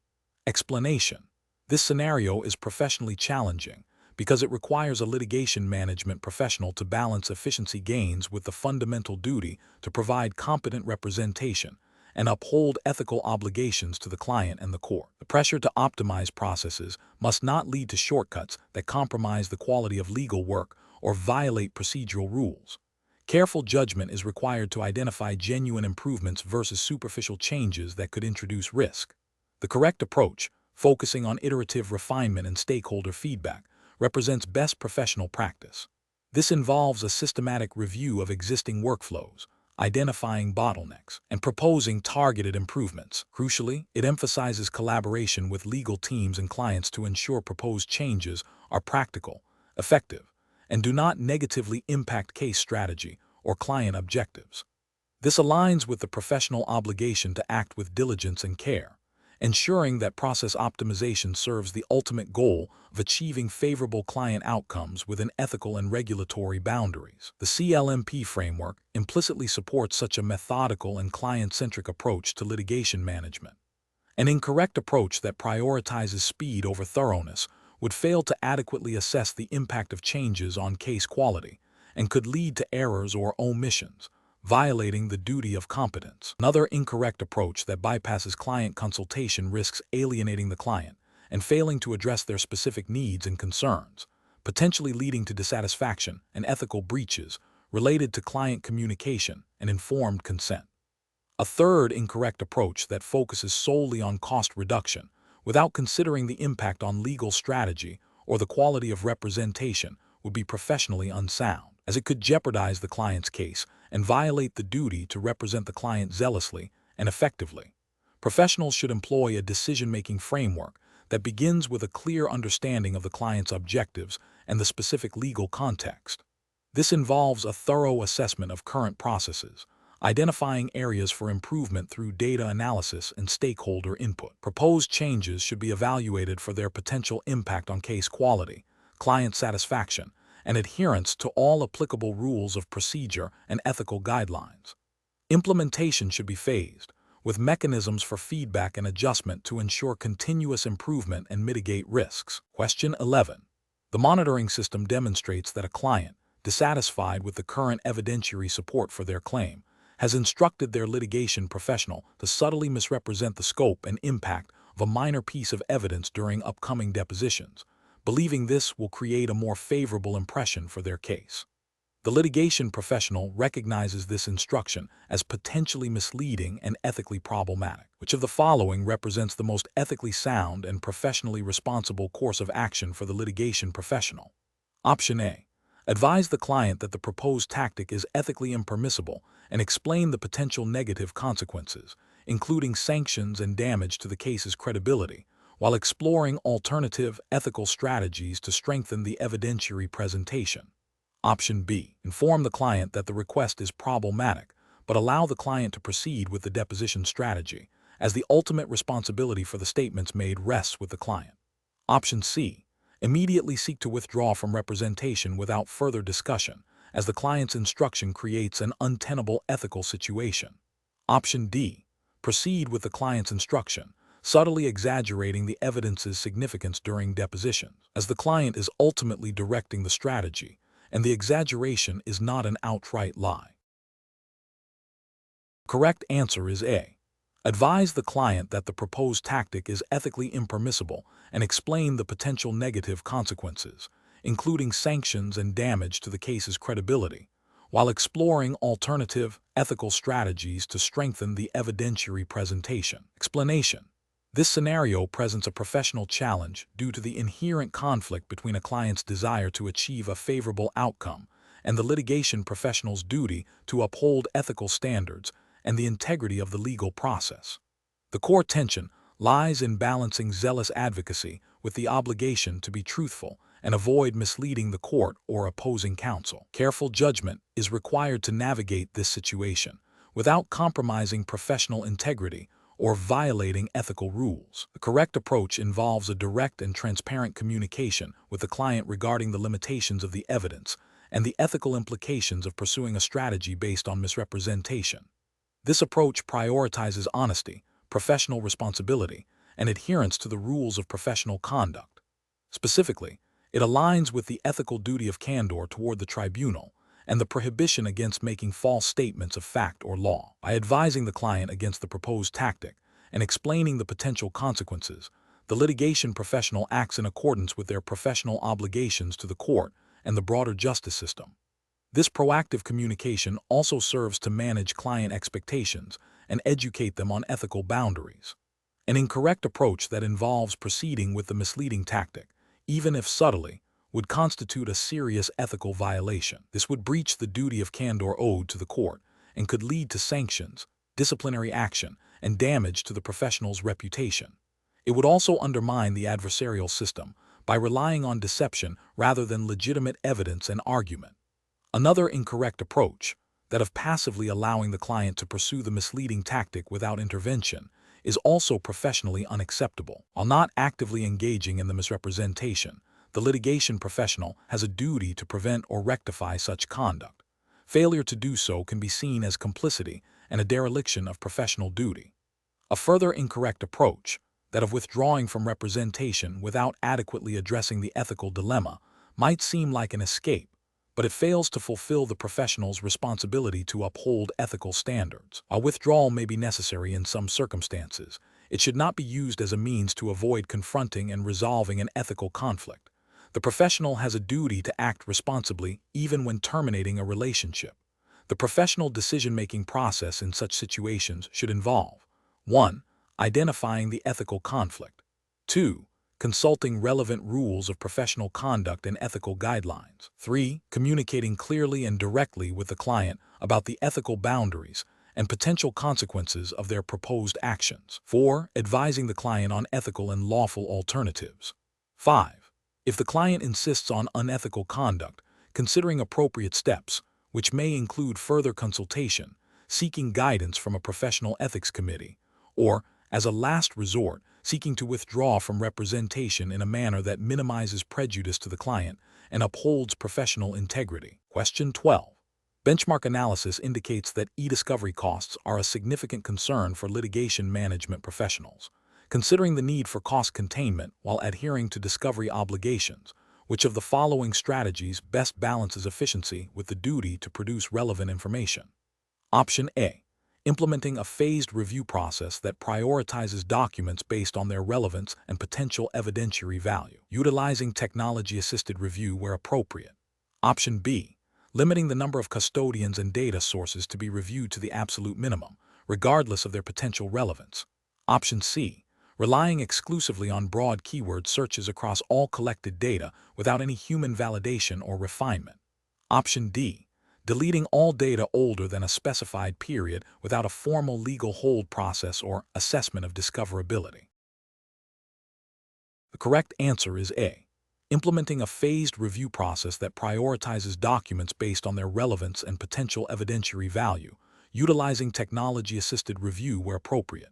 [SPEAKER 1] Explanation. This scenario is professionally challenging because it requires a litigation management professional to balance efficiency gains with the fundamental duty to provide competent representation and uphold ethical obligations to the client and the court. The pressure to optimize processes must not lead to shortcuts that compromise the quality of legal work or violate procedural rules. Careful judgment is required to identify genuine improvements versus superficial changes that could introduce risk. The correct approach, focusing on iterative refinement and stakeholder feedback, represents best professional practice. This involves a systematic review of existing workflows, identifying bottlenecks, and proposing targeted improvements. Crucially, it emphasizes collaboration with legal teams and clients to ensure proposed changes are practical, effective, and do not negatively impact case strategy or client objectives. This aligns with the professional obligation to act with diligence and care, ensuring that process optimization serves the ultimate goal of achieving favorable client outcomes within ethical and regulatory boundaries. The CLMP framework implicitly supports such a methodical and client-centric approach to litigation management, An incorrect approach that prioritizes speed over thoroughness would fail to adequately assess the impact of changes on case quality and could lead to errors or omissions, violating the duty of competence. Another incorrect approach that bypasses client consultation risks alienating the client and failing to address their specific needs and concerns, potentially leading to dissatisfaction and ethical breaches related to client communication and informed consent. A third incorrect approach that focuses solely on cost reduction without considering the impact on legal strategy or the quality of representation would be professionally unsound, as it could jeopardize the client's case and violate the duty to represent the client zealously and effectively. Professionals should employ a decision-making framework that begins with a clear understanding of the client's objectives and the specific legal context. This involves a thorough assessment of current processes, identifying areas for improvement through data analysis and stakeholder input. Proposed changes should be evaluated for their potential impact on case quality, client satisfaction, and adherence to all applicable rules of procedure and ethical guidelines. Implementation should be phased, with mechanisms for feedback and adjustment to ensure continuous improvement and mitigate risks. Question 11. The monitoring system demonstrates that a client, dissatisfied with the current evidentiary support for their claim, has instructed their litigation professional to subtly misrepresent the scope and impact of a minor piece of evidence during upcoming depositions, believing this will create a more favorable impression for their case. The litigation professional recognizes this instruction as potentially misleading and ethically problematic. Which of the following represents the most ethically sound and professionally responsible course of action for the litigation professional? Option A. Advise the client that the proposed tactic is ethically impermissible and explain the potential negative consequences, including sanctions and damage to the case's credibility, while exploring alternative ethical strategies to strengthen the evidentiary presentation. Option B. Inform the client that the request is problematic, but allow the client to proceed with the deposition strategy, as the ultimate responsibility for the statements made rests with the client. Option C. Immediately seek to withdraw from representation without further discussion, as the client's instruction creates an untenable ethical situation. Option D. Proceed with the client's instruction, subtly exaggerating the evidence's significance during depositions, as the client is ultimately directing the strategy, and the exaggeration is not an outright lie. Correct answer is A. Advise the client that the proposed tactic is ethically impermissible and explain the potential negative consequences, including sanctions and damage to the case's credibility, while exploring alternative ethical strategies to strengthen the evidentiary presentation. Explanation. This scenario presents a professional challenge due to the inherent conflict between a client's desire to achieve a favorable outcome and the litigation professional's duty to uphold ethical standards and the integrity of the legal process. The core tension lies in balancing zealous advocacy with the obligation to be truthful and avoid misleading the court or opposing counsel. Careful judgment is required to navigate this situation without compromising professional integrity or violating ethical rules. The correct approach involves a direct and transparent communication with the client regarding the limitations of the evidence and the ethical implications of pursuing a strategy based on misrepresentation. This approach prioritizes honesty, professional responsibility, and adherence to the rules of professional conduct. Specifically, it aligns with the ethical duty of candor toward the tribunal and the prohibition against making false statements of fact or law. By advising the client against the proposed tactic and explaining the potential consequences, the litigation professional acts in accordance with their professional obligations to the court and the broader justice system. This proactive communication also serves to manage client expectations and educate them on ethical boundaries. An incorrect approach that involves proceeding with the misleading tactic, even if subtly, would constitute a serious ethical violation. This would breach the duty of candor owed to the court and could lead to sanctions, disciplinary action, and damage to the professional's reputation. It would also undermine the adversarial system by relying on deception rather than legitimate evidence and argument. Another incorrect approach, that of passively allowing the client to pursue the misleading tactic without intervention, is also professionally unacceptable. While not actively engaging in the misrepresentation, the litigation professional has a duty to prevent or rectify such conduct. Failure to do so can be seen as complicity and a dereliction of professional duty. A further incorrect approach, that of withdrawing from representation without adequately addressing the ethical dilemma, might seem like an escape, but it fails to fulfill the professional's responsibility to uphold ethical standards. While withdrawal may be necessary in some circumstances, it should not be used as a means to avoid confronting and resolving an ethical conflict. The professional has a duty to act responsibly even when terminating a relationship. The professional decision-making process in such situations should involve 1. Identifying the ethical conflict. 2. Consulting relevant rules of professional conduct and ethical guidelines. 3. Communicating clearly and directly with the client about the ethical boundaries and potential consequences of their proposed actions. 4. Advising the client on ethical and lawful alternatives. 5. If the client insists on unethical conduct, considering appropriate steps, which may include further consultation, seeking guidance from a professional ethics committee, or, as a last resort, seeking to withdraw from representation in a manner that minimizes prejudice to the client and upholds professional integrity. Question 12. Benchmark analysis indicates that e-discovery costs are a significant concern for litigation management professionals. Considering the need for cost containment while adhering to discovery obligations, which of the following strategies best balances efficiency with the duty to produce relevant information? Option A. Implementing a phased review process that prioritizes documents based on their relevance and potential evidentiary value, utilizing technology-assisted review where appropriate. Option B. Limiting the number of custodians and data sources to be reviewed to the absolute minimum, regardless of their potential relevance. Option C. Relying exclusively on broad keyword searches across all collected data without any human validation or refinement. Option D. Deleting all data older than a specified period without a formal legal hold process or assessment of discoverability. The correct answer is A. Implementing a phased review process that prioritizes documents based on their relevance and potential evidentiary value, utilizing technology-assisted review where appropriate.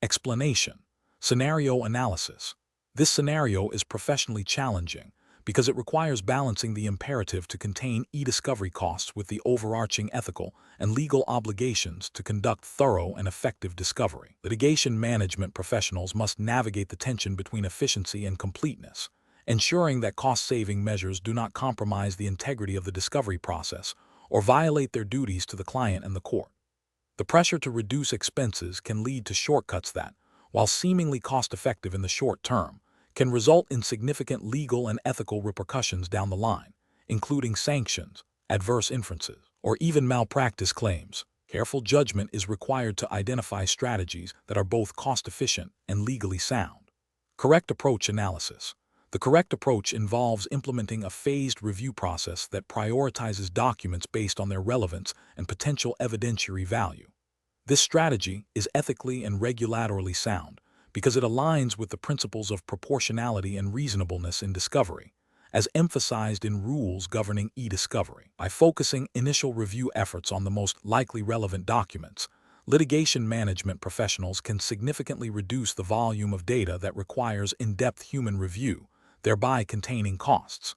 [SPEAKER 1] Explanation. Scenario analysis. This scenario is professionally challenging because it requires balancing the imperative to contain e-discovery costs with the overarching ethical and legal obligations to conduct thorough and effective discovery. Litigation management professionals must navigate the tension between efficiency and completeness, ensuring that cost-saving measures do not compromise the integrity of the discovery process or violate their duties to the client and the court. The pressure to reduce expenses can lead to shortcuts that, while seemingly cost-effective in the short term, can result in significant legal and ethical repercussions down the line, including sanctions, adverse inferences, or even malpractice claims. Careful judgment is required to identify strategies that are both cost-efficient and legally sound. Correct approach analysis. The correct approach involves implementing a phased review process that prioritizes documents based on their relevance and potential evidentiary value. This strategy is ethically and regulatorily sound because it aligns with the principles of proportionality and reasonableness in discovery, as emphasized in rules governing e-discovery. By focusing initial review efforts on the most likely relevant documents, litigation management professionals can significantly reduce the volume of data that requires in-depth human review, thereby containing costs.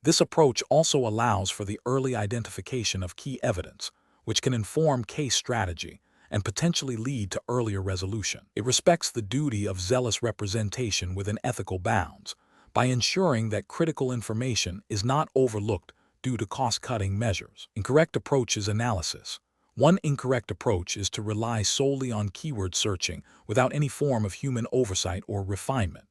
[SPEAKER 1] This approach also allows for the early identification of key evidence, which can inform case strategy and potentially lead to earlier resolution. It respects the duty of zealous representation within ethical bounds by ensuring that critical information is not overlooked due to cost-cutting measures. Incorrect approaches analysis. One incorrect approach is to rely solely on keyword searching without any form of human oversight or refinement.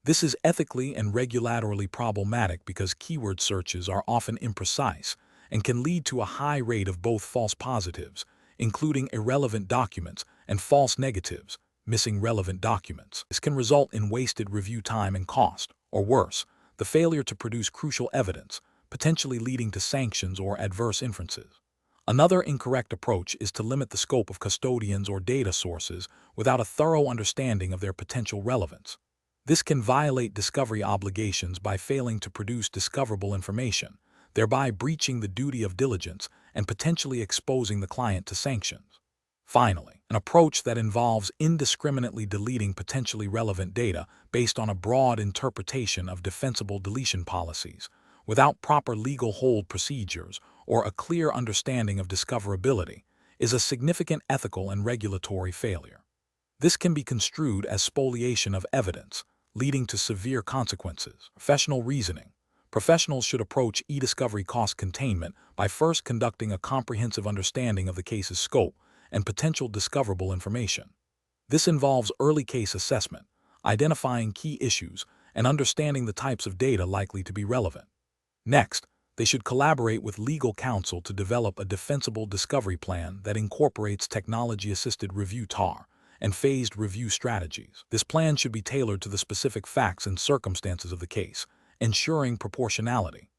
[SPEAKER 1] This is ethically and regulatorily problematic because keyword searches are often imprecise and can lead to a high rate of both false positives, including irrelevant documents, and false negatives, missing relevant documents. This can result in wasted review time and cost, or worse, the failure to produce crucial evidence, potentially leading to sanctions or adverse inferences. Another incorrect approach is to limit the scope of custodians or data sources without a thorough understanding of their potential relevance. This can violate discovery obligations by failing to produce discoverable information, thereby breaching the duty of diligence and potentially exposing the client to sanctions. Finally, an approach that involves indiscriminately deleting potentially relevant data based on a broad interpretation of defensible deletion policies, without proper legal hold procedures or a clear understanding of discoverability, is a significant ethical and regulatory failure. This can be construed as spoliation of evidence, leading to severe consequences. Professional reasoning. Professionals should approach e-discovery cost containment by first conducting a comprehensive understanding of the case's scope and potential discoverable information. This involves early case assessment, identifying key issues, and understanding the types of data likely to be relevant. Next, they should collaborate with legal counsel to develop a defensible discovery plan that incorporates technology-assisted review (TAR) and phased review strategies. This plan should be tailored to the specific facts and circumstances of the case, ensuring proportionality.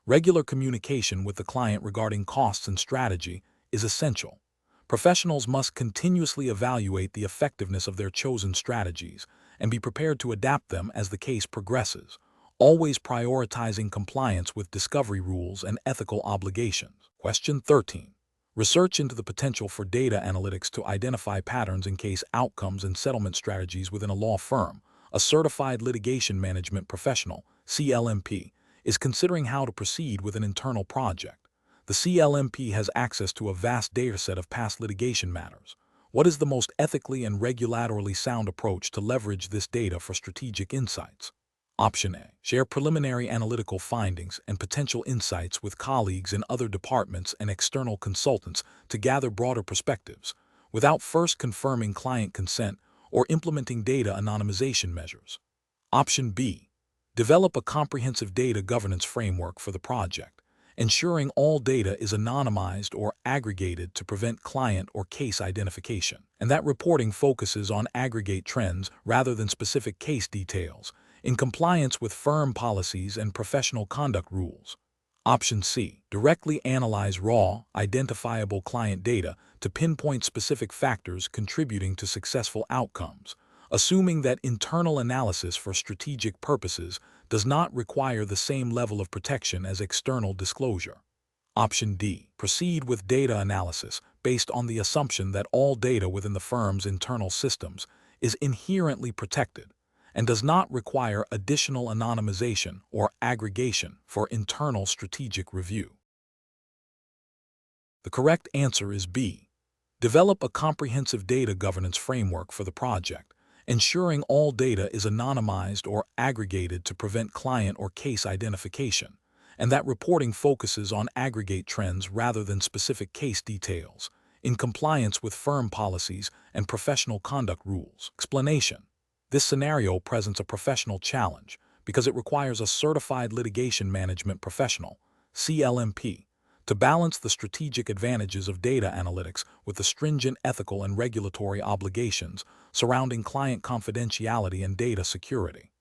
[SPEAKER 1] Regular communication with the client regarding costs and strategy is essential. Professionals must continuously evaluate the effectiveness of their chosen strategies and be prepared to adapt them as the case progresses, always prioritizing compliance with discovery rules and ethical obligations. Question 13. Research into the potential for data analytics to identify patterns in case outcomes and settlement strategies within a law firm. A certified litigation management professional, CLMP, is considering how to proceed with an internal project. The CLMP has access to a vast dataset of past litigation matters. What is the most ethically and regulatorily sound approach to leverage this data for strategic insights? Option A. Share preliminary analytical findings and potential insights with colleagues in other departments and external consultants to gather broader perspectives, without first confirming client consent or implementing data anonymization measures. Option B. Develop a comprehensive data governance framework for the project, ensuring all data is anonymized or aggregated to prevent client or case identification, and that reporting focuses on aggregate trends rather than specific case details, in compliance with firm policies and professional conduct rules. Option C. Directly analyze raw, identifiable client data to pinpoint specific factors contributing to successful outcomes, assuming that internal analysis for strategic purposes does not require the same level of protection as external disclosure. Option D. Proceed with data analysis based on the assumption that all data within the firm's internal systems is inherently protected and does not require additional anonymization or aggregation for internal strategic review. The correct answer is B. Develop a comprehensive data governance framework for the project, ensuring all data is anonymized or aggregated to prevent client or case identification, and that reporting focuses on aggregate trends rather than specific case details, in compliance with firm policies and professional conduct rules. Explanation. This scenario presents a professional challenge because it requires a certified litigation management professional, CLMP, to balance the strategic advantages of data analytics with the stringent ethical and regulatory obligations surrounding client confidentiality and data security.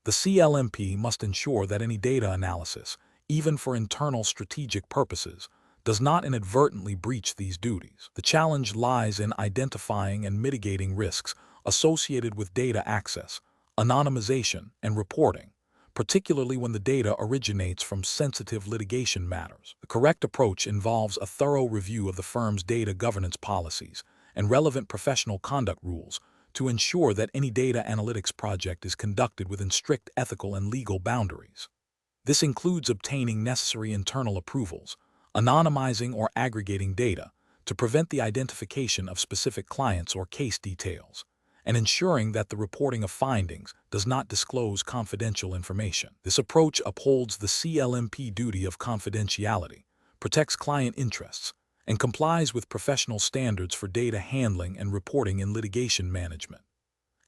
[SPEAKER 1] The CLMP must ensure that any data analysis, even for internal strategic purposes, does not inadvertently breach these duties. The challenge lies in identifying and mitigating risks associated with data access, anonymization, and reporting, particularly when the data originates from sensitive litigation matters. The correct approach involves a thorough review of the firm's data governance policies and relevant professional conduct rules to ensure that any data analytics project is conducted within strict ethical and legal boundaries. This includes obtaining necessary internal approvals, anonymizing or aggregating data to prevent the identification of specific clients or case details, and ensuring that the reporting of findings does not disclose confidential information. This approach upholds the CLMP duty of confidentiality, protects client interests, and complies with professional standards for data handling and reporting in litigation management.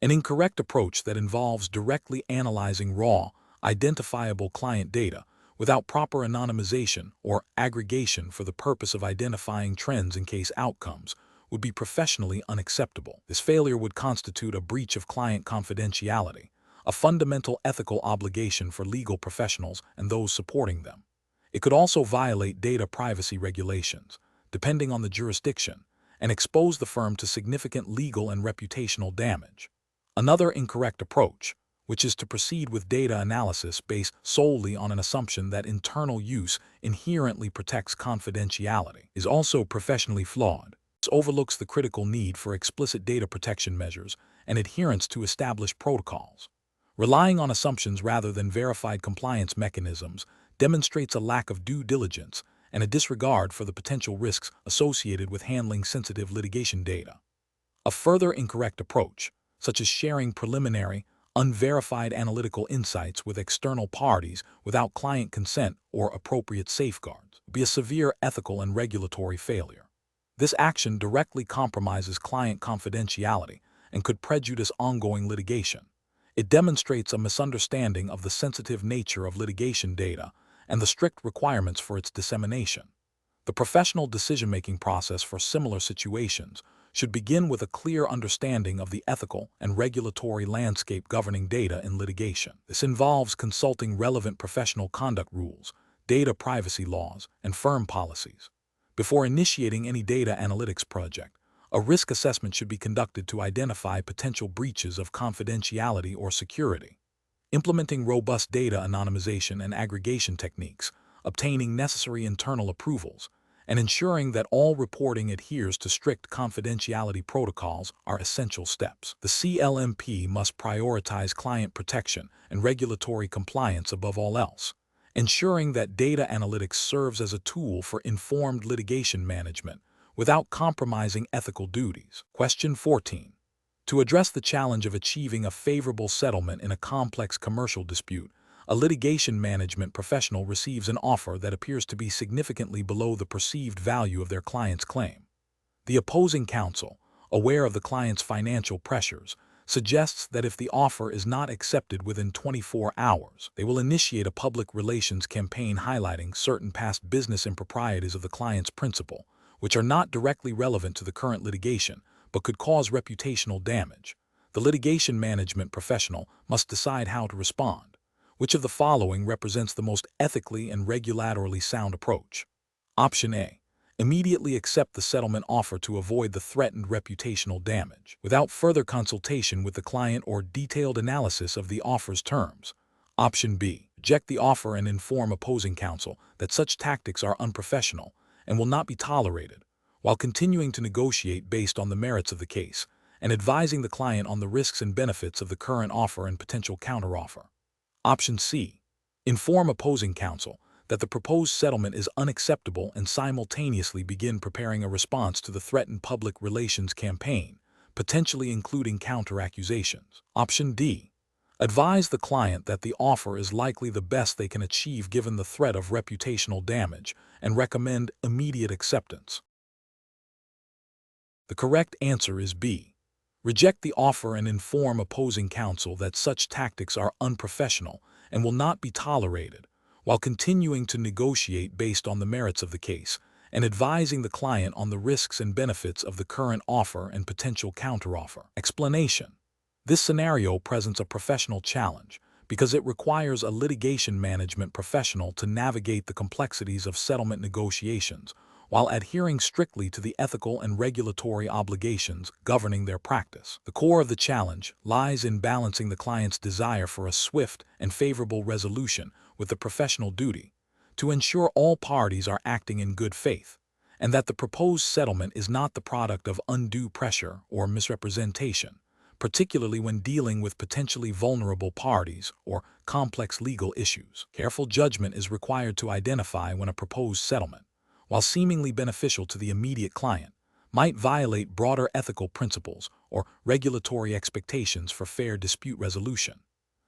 [SPEAKER 1] An incorrect approach that involves directly analyzing raw, identifiable client data without proper anonymization or aggregation for the purpose of identifying trends in case outcomes would be professionally unacceptable. This failure would constitute a breach of client confidentiality, a fundamental ethical obligation for legal professionals and those supporting them. It could also violate data privacy regulations, depending on the jurisdiction, and expose the firm to significant legal and reputational damage. Another incorrect approach, which is to proceed with data analysis based solely on an assumption that internal use inherently protects confidentiality, is also professionally flawed. This overlooks the critical need for explicit data protection measures and adherence to established protocols. Relying on assumptions rather than verified compliance mechanisms demonstrates a lack of due diligence and a disregard for the potential risks associated with handling sensitive litigation data. A further incorrect approach, such as sharing preliminary, unverified analytical insights with external parties without client consent or appropriate safeguards, would be a severe ethical and regulatory failure. This action directly compromises client confidentiality and could prejudice ongoing litigation. It demonstrates a misunderstanding of the sensitive nature of litigation data and the strict requirements for its dissemination. The professional decision-making process for similar situations should begin with a clear understanding of the ethical and regulatory landscape governing data in litigation. This involves consulting relevant professional conduct rules, data privacy laws, and firm policies. Before initiating any data analytics project, a risk assessment should be conducted to identify potential breaches of confidentiality or security. Implementing robust data anonymization and aggregation techniques, obtaining necessary internal approvals, and ensuring that all reporting adheres to strict confidentiality protocols are essential steps. The CLMP must prioritize client protection and regulatory compliance above all else, ensuring that data analytics serves as a tool for informed litigation management without compromising ethical duties. Question 14. To address the challenge of achieving a favorable settlement in a complex commercial dispute, a litigation management professional receives an offer that appears to be significantly below the perceived value of their client's claim. The opposing counsel, aware of the client's financial pressures, suggests that if the offer is not accepted within 24 hours, they will initiate a public relations campaign highlighting certain past business improprieties of the client's principal, which are not directly relevant to the current litigation, but could cause reputational damage. The litigation management professional must decide how to respond. Which of the following represents the most ethically and regulatorily sound approach? Option A. Immediately accept the settlement offer to avoid the threatened reputational damage, without further consultation with the client or detailed analysis of the offer's terms. Option B. Reject the offer and inform opposing counsel that such tactics are unprofessional and will not be tolerated, while continuing to negotiate based on the merits of the case and advising the client on the risks and benefits of the current offer and potential counteroffer. Option C. Inform opposing counsel that the proposed settlement is unacceptable and simultaneously begin preparing a response to the threatened public relations campaign, potentially including counter-accusations. Option D. Advise the client that the offer is likely the best they can achieve given the threat of reputational damage and recommend immediate acceptance. The correct answer is B. Reject the offer and inform opposing counsel that such tactics are unprofessional and will not be tolerated, while continuing to negotiate based on the merits of the case and advising the client on the risks and benefits of the current offer and potential counteroffer. Explanation. This scenario presents a professional challenge because it requires a litigation management professional to navigate the complexities of settlement negotiations while adhering strictly to the ethical and regulatory obligations governing their practice. The core of the challenge lies in balancing the client's desire for a swift and favorable resolution with the professional duty to ensure all parties are acting in good faith, and that the proposed settlement is not the product of undue pressure or misrepresentation, particularly when dealing with potentially vulnerable parties or complex legal issues. Careful judgment is required to identify when a proposed settlement, while seemingly beneficial to the immediate client, might violate broader ethical principles or regulatory expectations for fair dispute resolution.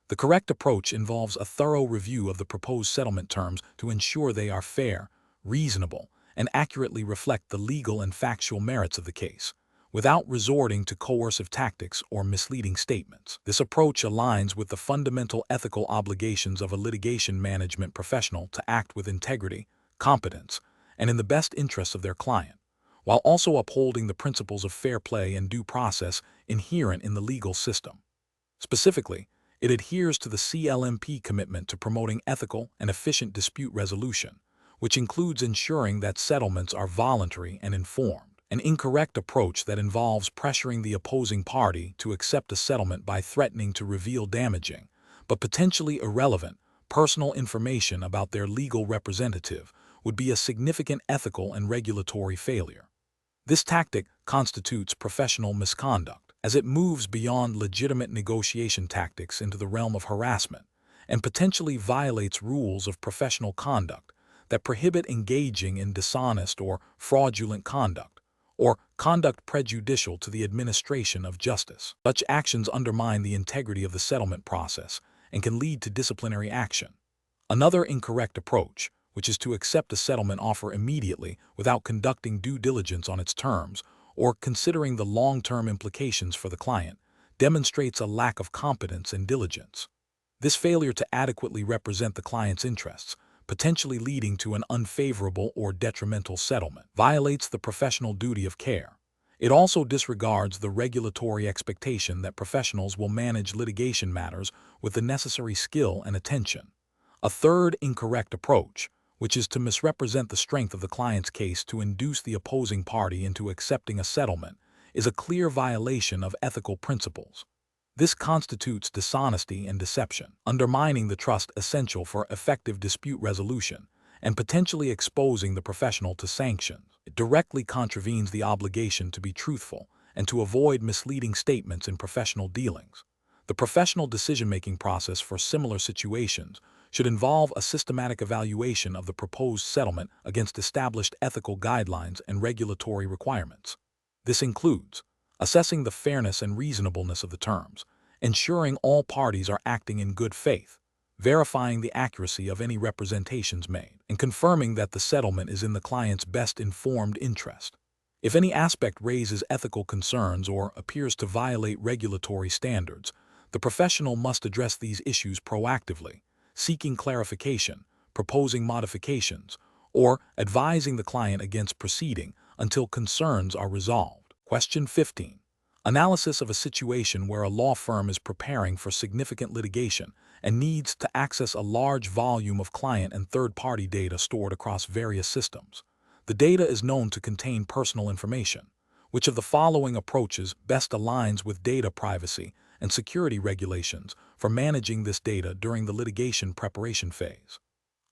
[SPEAKER 1] The correct approach involves a thorough review of the proposed settlement terms to ensure they are fair, reasonable, and accurately reflect the legal and factual merits of the case, without resorting to coercive tactics or misleading statements. This approach aligns with the fundamental ethical obligations of a litigation management professional to act with integrity, competence, and in the best interests of their client, while also upholding the principles of fair play and due process inherent in the legal system. Specifically, it adheres to the CLMP commitment to promoting ethical and efficient dispute resolution, which includes ensuring that settlements are voluntary and informed. An incorrect approach that involves pressuring the opposing party to accept a settlement by threatening to reveal damaging, but potentially irrelevant, personal information about their legal representative would be a significant ethical and regulatory failure. This tactic constitutes professional misconduct, as it moves beyond legitimate negotiation tactics into the realm of harassment and potentially violates rules of professional conduct that prohibit engaging in dishonest or fraudulent conduct, or conduct prejudicial to the administration of justice. Such actions undermine the integrity of the settlement process and can lead to disciplinary action. Another incorrect approach, which is to accept a settlement offer immediately without conducting due diligence on its terms or considering the long-term implications for the client, demonstrates a lack of competence and diligence. This failure to adequately represent the client's interests, potentially leading to an unfavorable or detrimental settlement, violates the professional duty of care. It also disregards the regulatory expectation that professionals will manage litigation matters with the necessary skill and attention. A third incorrect approach, which is to misrepresent the strength of the client's case to induce the opposing party into accepting a settlement, is a clear violation of ethical principles. This constitutes dishonesty and deception, undermining the trust essential for effective dispute resolution and potentially exposing the professional to sanctions. It directly contravenes the obligation to be truthful and to avoid misleading statements in professional dealings. The professional decision-making process for similar situations should involve a systematic evaluation of the proposed settlement against established ethical guidelines and regulatory requirements. This includes assessing the fairness and reasonableness of the terms, ensuring all parties are acting in good faith, verifying the accuracy of any representations made, and confirming that the settlement is in the client's best informed interest. If any aspect raises ethical concerns or appears to violate regulatory standards, the professional must address these issues proactively, seeking clarification, proposing modifications, or advising the client against proceeding until concerns are resolved. Question 15. Analysis of a situation where a law firm is preparing for significant litigation and needs to access a large volume of client and third-party data stored across various systems. The data is known to contain personal information. Which of the following approaches best aligns with data privacy and security regulations for managing this data during the litigation preparation phase?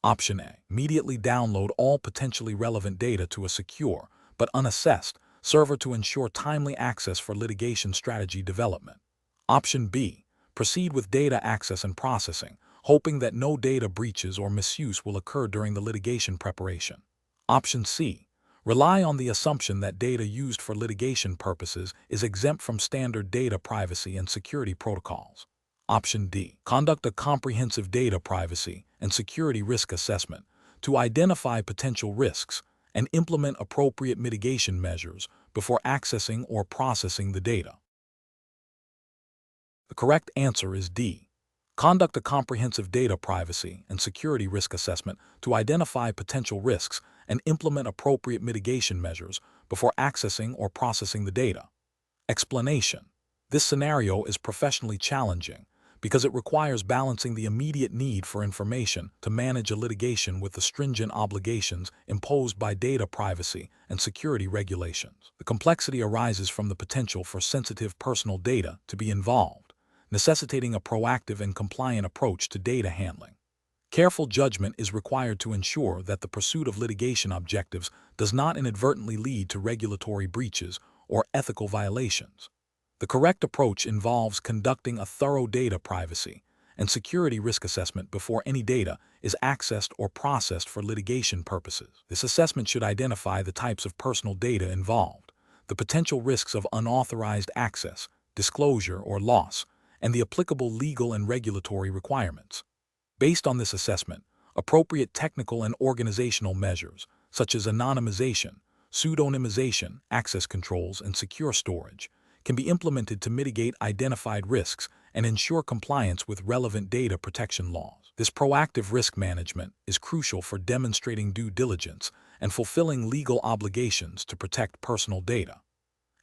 [SPEAKER 1] Option A. Immediately download all potentially relevant data to a secure, but unassessed, server to ensure timely access for litigation strategy development. Option B. Proceed with data access and processing, hoping that no data breaches or misuse will occur during the litigation preparation. Option C. Rely on the assumption that data used for litigation purposes is exempt from standard data privacy and security protocols. Option D. Conduct a comprehensive data privacy and security risk assessment to identify potential risks and implement appropriate mitigation measures before accessing or processing the data. The correct answer is D. Conduct a comprehensive data privacy and security risk assessment to identify potential risks and implement appropriate mitigation measures before accessing or processing the data. Explanation. This scenario is professionally challenging because it requires balancing the immediate need for information to manage a litigation with the stringent obligations imposed by data privacy and security regulations. The complexity arises from the potential for sensitive personal data to be involved, necessitating a proactive and compliant approach to data handling. Careful judgment is required to ensure that the pursuit of litigation objectives does not inadvertently lead to regulatory breaches or ethical violations. The correct approach involves conducting a thorough data privacy and security risk assessment before any data is accessed or processed for litigation purposes. This assessment should identify the types of personal data involved, the potential risks of unauthorized access, disclosure, or loss, and the applicable legal and regulatory requirements. Based on this assessment, appropriate technical and organizational measures, such as anonymization, pseudonymization, access controls, and secure storage, can be implemented to mitigate identified risks and ensure compliance with relevant data protection laws. This proactive risk management is crucial for demonstrating due diligence and fulfilling legal obligations to protect personal data.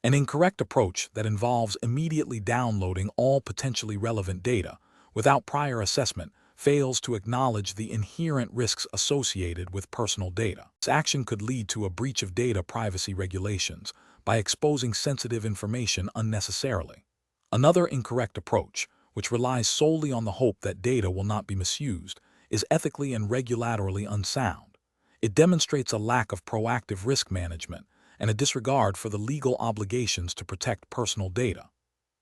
[SPEAKER 1] An incorrect approach that involves immediately downloading all potentially relevant data without prior assessment fails to acknowledge the inherent risks associated with personal data. This action could lead to a breach of data privacy regulations by exposing sensitive information unnecessarily. Another incorrect approach, which relies solely on the hope that data will not be misused, is ethically and regulatorily unsound. It demonstrates a lack of proactive risk management and a disregard for the legal obligations to protect personal data.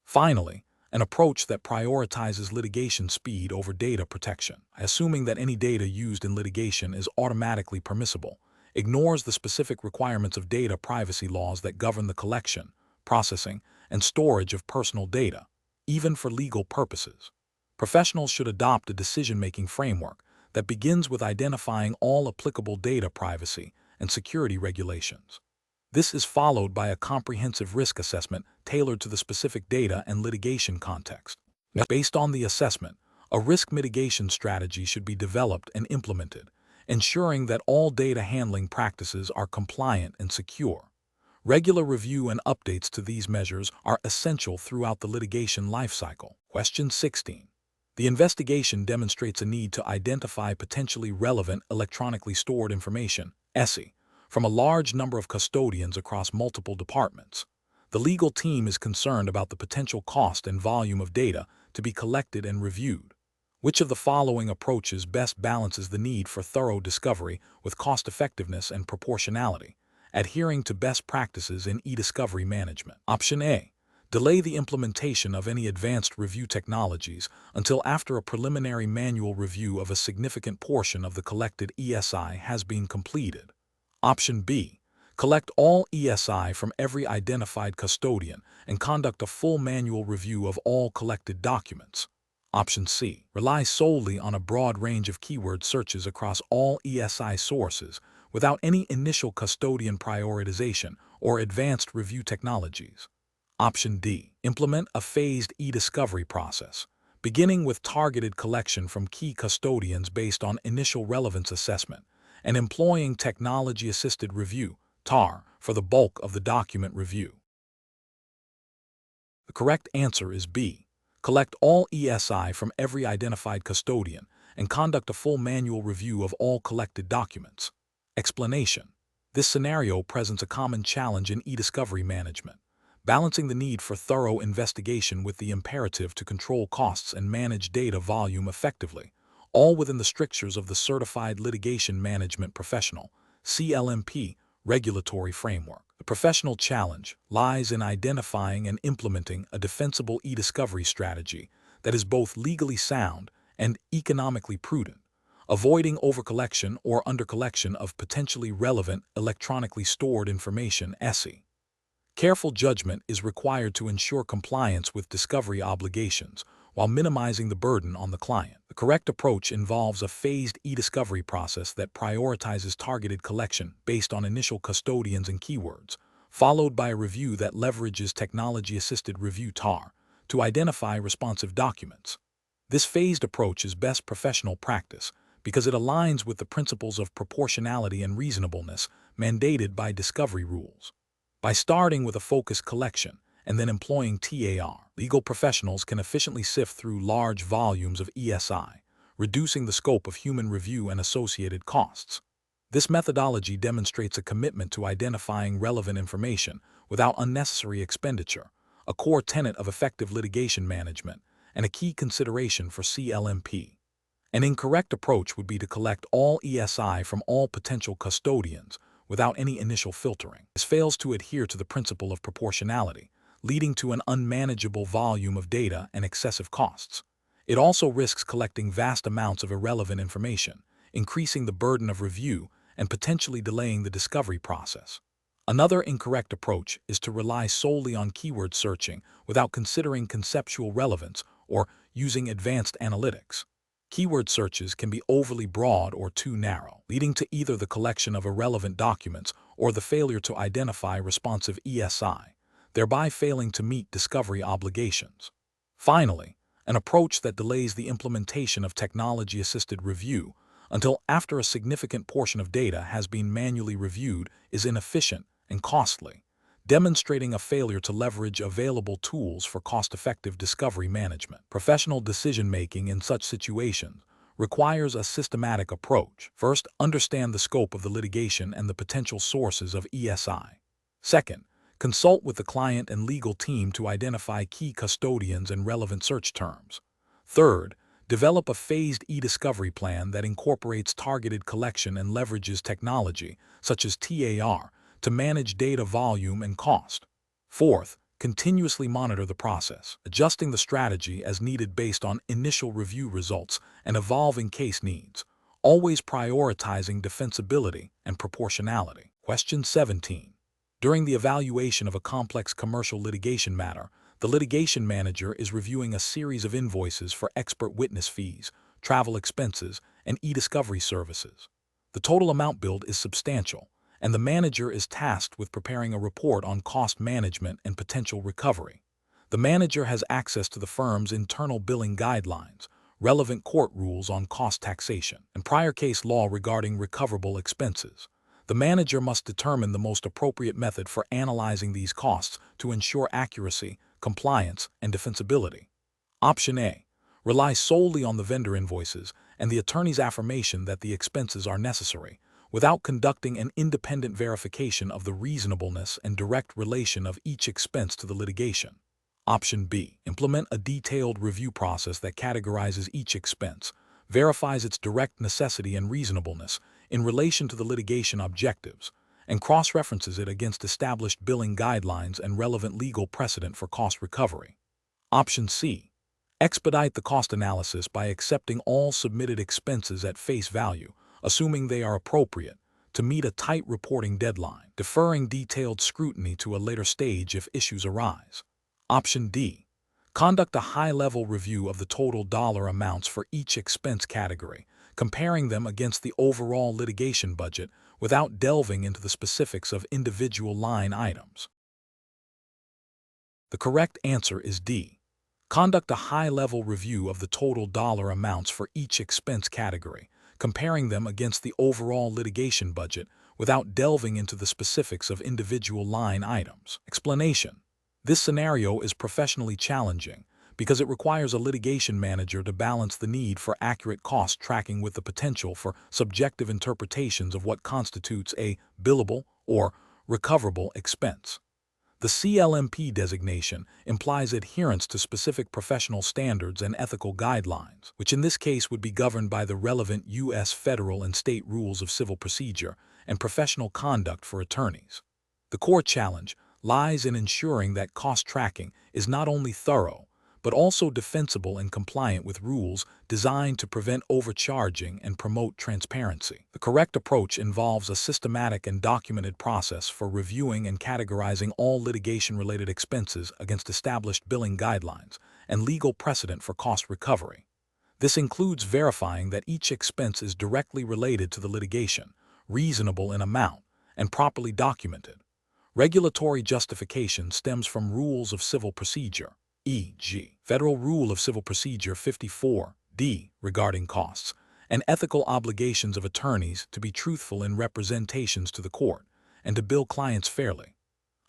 [SPEAKER 1] Finally, an approach that prioritizes litigation speed over data protection, assuming that any data used in litigation is automatically permissible, ignores the specific requirements of data privacy laws that govern the collection, processing, and storage of personal data, even for legal purposes. Professionals should adopt a decision-making framework that begins with identifying all applicable data privacy and security regulations. This is followed by a comprehensive risk assessment tailored to the specific data and litigation context. Based on the assessment, a risk mitigation strategy should be developed and implemented, ensuring that all data handling practices are compliant and secure. Regular review and updates to these measures are essential throughout the litigation lifecycle. Question 16. The investigation demonstrates a need to identify potentially relevant electronically stored information, ESI, from a large number of custodians across multiple departments. The legal team is concerned about the potential cost and volume of data to be collected and reviewed. Which of the following approaches best balances the need for thorough discovery with cost-effectiveness and proportionality, adhering to best practices in e-discovery management? Option A. Delay the implementation of any advanced review technologies until after a preliminary manual review of a significant portion of the collected ESI has been completed. Option B. Collect all ESI from every identified custodian and conduct a full manual review of all collected documents. Option C. Rely solely on a broad range of keyword searches across all ESI sources without any initial custodian prioritization or advanced review technologies. Option D. Implement a phased e-discovery process, beginning with targeted collection from key custodians based on initial relevance assessment, and employing technology-assisted review, TAR, for the bulk of the document review. The correct answer is B. Collect all ESI from every identified custodian and conduct a full manual review of all collected documents. Explanation. This scenario presents a common challenge in e-discovery management, balancing the need for thorough investigation with the imperative to control costs and manage data volume effectively, all within the strictures of the Certified Litigation Management Professional, CLMP, regulatory framework. The professional challenge lies in identifying and implementing a defensible e-discovery strategy that is both legally sound and economically prudent, avoiding overcollection or undercollection of potentially relevant electronically stored information, ESI. Careful judgment is required to ensure compliance with discovery obligations while minimizing the burden on the client. The correct approach involves a phased e-discovery process that prioritizes targeted collection based on initial custodians and keywords, followed by a review that leverages technology-assisted review TAR to identify responsive documents. This phased approach is best professional practice because it aligns with the principles of proportionality and reasonableness mandated by discovery rules. By starting with a focused collection and then employing TAR, legal professionals can efficiently sift through large volumes of ESI, reducing the scope of human review and associated costs. This methodology demonstrates a commitment to identifying relevant information without unnecessary expenditure, a core tenet of effective litigation management, and a key consideration for CLMP. An incorrect approach would be to collect all ESI from all potential custodians without any initial filtering. This fails to adhere to the principle of proportionality, leading to an unmanageable volume of data and excessive costs. It also risks collecting vast amounts of irrelevant information, increasing the burden of review and potentially delaying the discovery process. Another incorrect approach is to rely solely on keyword searching without considering conceptual relevance or using advanced analytics. Keyword searches can be overly broad or too narrow, leading to either the collection of irrelevant documents or the failure to identify responsive ESI, thereby failing to meet discovery obligations. Finally, an approach that delays the implementation of technology-assisted review until after a significant portion of data has been manually reviewed is inefficient and costly, demonstrating a failure to leverage available tools for cost-effective discovery management. Professional decision-making in such situations requires a systematic approach. First, understand the scope of the litigation and the potential sources of ESI. Second, consult with the client and legal team to identify key custodians and relevant search terms. Third, develop a phased e-discovery plan that incorporates targeted collection and leverages technology, such as TAR, to manage data volume and cost. Fourth, continuously monitor the process, adjusting the strategy as needed based on initial review results and evolving case needs, always prioritizing defensibility and proportionality. Question 17. During the evaluation of a complex commercial litigation matter, the litigation manager is reviewing a series of invoices for expert witness fees, travel expenses, and e-discovery services. The total amount billed is substantial, and the manager is tasked with preparing a report on cost management and potential recovery. The manager has access to the firm's internal billing guidelines, relevant court rules on cost taxation, and prior case law regarding recoverable expenses. The manager must determine the most appropriate method for analyzing these costs to ensure accuracy, compliance, and defensibility. Option A. Rely solely on the vendor invoices and the attorney's affirmation that the expenses are necessary, without conducting an independent verification of the reasonableness and direct relation of each expense to the litigation. Option B. Implement a detailed review process that categorizes each expense, verifies its direct necessity and reasonableness in relation to the litigation objectives, and cross-references it against established billing guidelines and relevant legal precedent for cost recovery. Option C. Expedite the cost analysis by accepting all submitted expenses at face value, assuming they are appropriate, to meet a tight reporting deadline, deferring detailed scrutiny to a later stage if issues arise. Option D. Conduct a high-level review of the total dollar amounts for each expense category, comparing them against the overall litigation budget without delving into the specifics of individual line items. The correct answer is D. Conduct a high-level review of the total dollar amounts for each expense category, comparing them against the overall litigation budget without delving into the specifics of individual line items. Explanation. This scenario is professionally challenging because it requires a litigation manager to balance the need for accurate cost tracking with the potential for subjective interpretations of what constitutes a billable or recoverable expense. The CLMP designation implies adherence to specific professional standards and ethical guidelines, which in this case would be governed by the relevant U.S. federal and state rules of civil procedure and professional conduct for attorneys. The core challenge lies in ensuring that cost tracking is not only thorough, but also defensible and compliant with rules designed to prevent overcharging and promote transparency. The correct approach involves a systematic and documented process for reviewing and categorizing all litigation-related expenses against established billing guidelines and legal precedent for cost recovery. This includes verifying that each expense is directly related to the litigation, reasonable in amount, and properly documented. Regulatory justification stems from rules of civil procedure, e.g., Federal Rule of Civil Procedure 54(d) regarding costs, and ethical obligations of attorneys to be truthful in representations to the court and to bill clients fairly.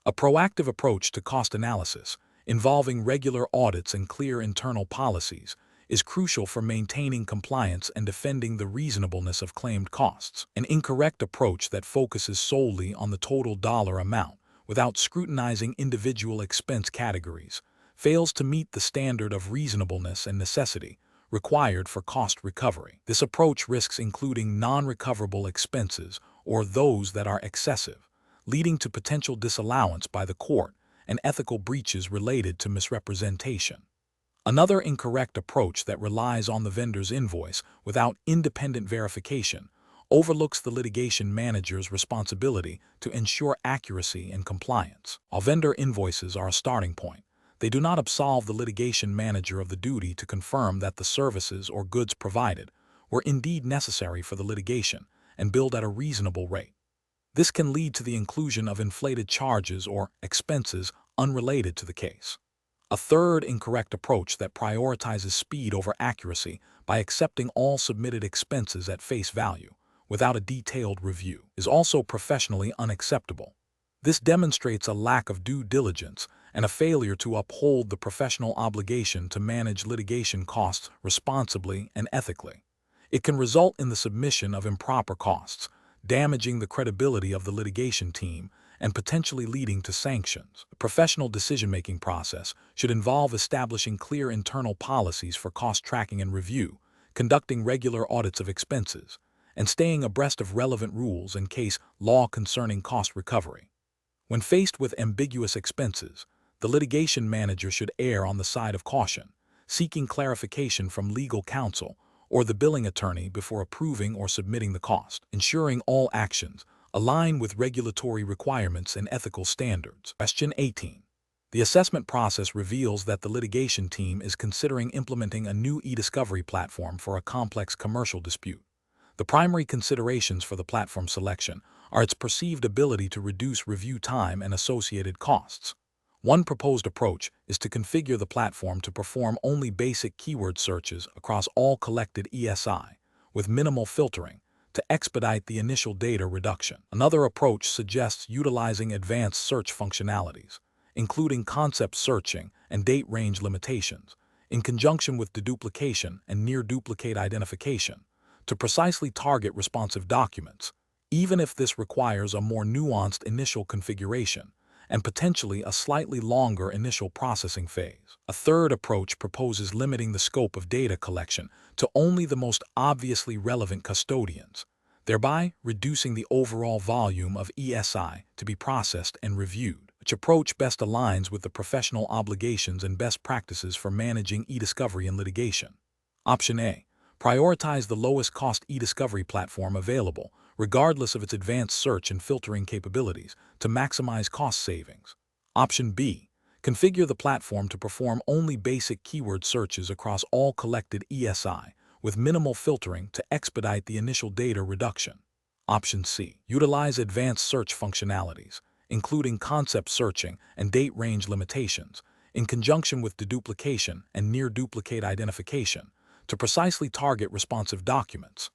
[SPEAKER 1] A proactive approach to cost analysis, involving regular audits and clear internal policies, is crucial for maintaining compliance and defending the reasonableness of claimed costs. An incorrect approach that focuses solely on the total dollar amount without scrutinizing individual expense categories fails to meet the standard of reasonableness and necessity required for cost recovery. This approach risks including non-recoverable expenses or those that are excessive, leading to potential disallowance by the court and ethical breaches related to misrepresentation. Another incorrect approach that relies on the vendor's invoice without independent verification overlooks the litigation manager's responsibility to ensure accuracy and compliance. While vendor invoices are a starting point, they do not absolve the litigation manager of the duty to confirm that the services or goods provided were indeed necessary for the litigation and billed at a reasonable rate. This can lead to the inclusion of inflated charges or expenses unrelated to the case. A third incorrect approach that prioritizes speed over accuracy by accepting all submitted expenses at face value without a detailed review is also professionally unacceptable. This demonstrates a lack of due diligence and a failure to uphold the professional obligation to manage litigation costs responsibly and ethically. It can result in the submission of improper costs, damaging the credibility of the litigation team and potentially leading to sanctions. The professional decision-making process should involve establishing clear internal policies for cost tracking and review, conducting regular audits of expenses, and staying abreast of relevant rules and case law concerning cost recovery. When faced with ambiguous expenses, the litigation manager should err on the side of caution, seeking clarification from legal counsel or the billing attorney before approving or submitting the cost, ensuring all actions align with regulatory requirements and ethical standards. Question 18. The assessment process reveals that the litigation team is considering implementing a new e-discovery platform for a complex commercial dispute. The primary considerations for the platform selection are its perceived ability to reduce review time and associated costs. One proposed approach is to configure the platform to perform only basic keyword searches across all collected ESI, with minimal filtering, to expedite the initial data reduction. Another approach suggests utilizing advanced search functionalities, including concept searching and date range limitations, in conjunction with deduplication and near-duplicate identification, to precisely target responsive documents, even if this requires a more nuanced initial configuration and potentially a slightly longer initial processing phase. A third approach proposes limiting the scope of data collection to only the most obviously relevant custodians, thereby reducing the overall volume of ESI to be processed and reviewed, which approach best aligns with the professional obligations and best practices for managing e-discovery in litigation. Option A. Prioritize the lowest cost e-discovery platform available, regardless of its advanced search and filtering capabilities, to maximize cost savings. Option B. Configure the platform to perform only basic keyword searches across all collected ESI, with minimal filtering to expedite the initial data reduction. Option C. Utilize advanced search functionalities, including concept searching and date range limitations, in conjunction with deduplication and near-duplicate identification, to precisely target responsive documents.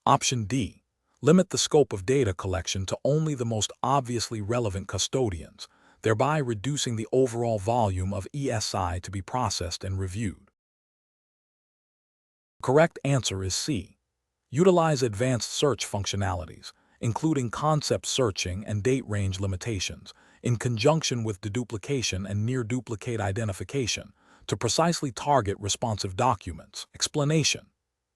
[SPEAKER 1] Option D. Limit the scope of data collection to only the most obviously relevant custodians, thereby reducing the overall volume of ESI to be processed and reviewed. The correct answer is C. Utilize advanced search functionalities, including concept searching and date range limitations, in conjunction with deduplication and near-duplicate identification, to precisely target responsive documents. Explanation.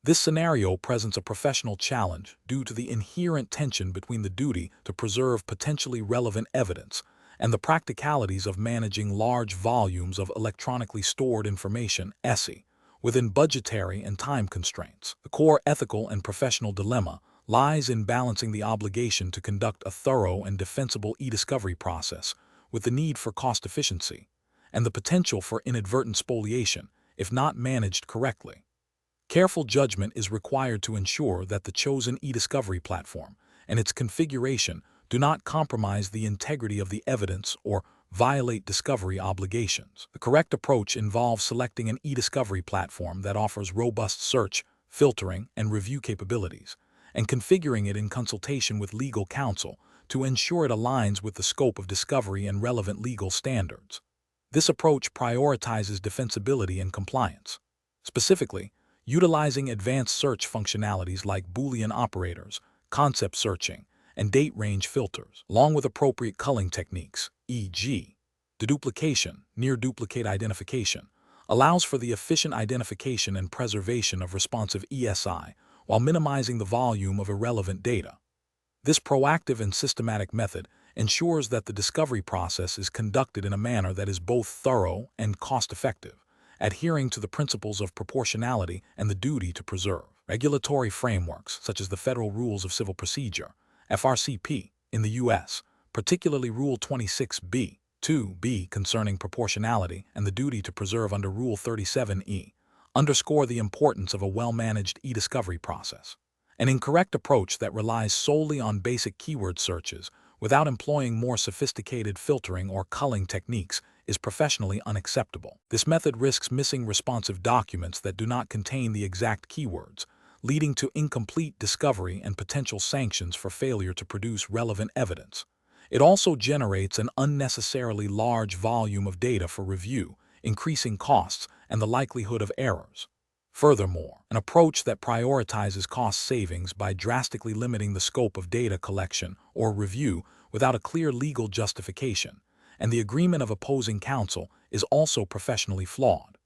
[SPEAKER 1] This scenario presents a professional challenge due to the inherent tension between the duty to preserve potentially relevant evidence and the practicalities of managing large volumes of electronically stored information (ESI) within budgetary and time constraints. The core ethical and professional dilemma lies in balancing the obligation to conduct a thorough and defensible e-discovery process with the need for cost efficiency and the potential for inadvertent spoliation if not managed correctly. Careful judgment is required to ensure that the chosen e-discovery platform and its configuration do not compromise the integrity of the evidence or violate discovery obligations. The correct approach involves selecting an e-discovery platform that offers robust search, filtering, and review capabilities, and configuring it in consultation with legal counsel to ensure it aligns with the scope of discovery and relevant legal standards. This approach prioritizes defensibility and compliance. Specifically, utilizing advanced search functionalities like Boolean operators, concept searching, and date range filters, along with appropriate culling techniques, e.g., deduplication, near-duplicate identification, allows for the efficient identification and preservation of responsive ESI while minimizing the volume of irrelevant data. This proactive and systematic method ensures that the discovery process is conducted in a manner that is both thorough and cost-effective, adhering to the principles of proportionality and the duty to preserve. Regulatory frameworks, such as the Federal Rules of Civil Procedure, FRCP, in the U.S., particularly Rule 26b, 2b concerning proportionality and the duty to preserve under Rule 37e, underscore the importance of a well-managed e-discovery process. An incorrect approach that relies solely on basic keyword searches without employing more sophisticated filtering or culling techniques is professionally unacceptable. This method risks missing responsive documents that do not contain the exact keywords, leading to incomplete discovery and potential sanctions for failure to produce relevant evidence. It also generates an unnecessarily large volume of data for review, increasing costs and the likelihood of errors. Furthermore, an approach that prioritizes cost savings by drastically limiting the scope of data collection or review without a clear legal justification and the agreement of opposing counsel is also professionally flawed.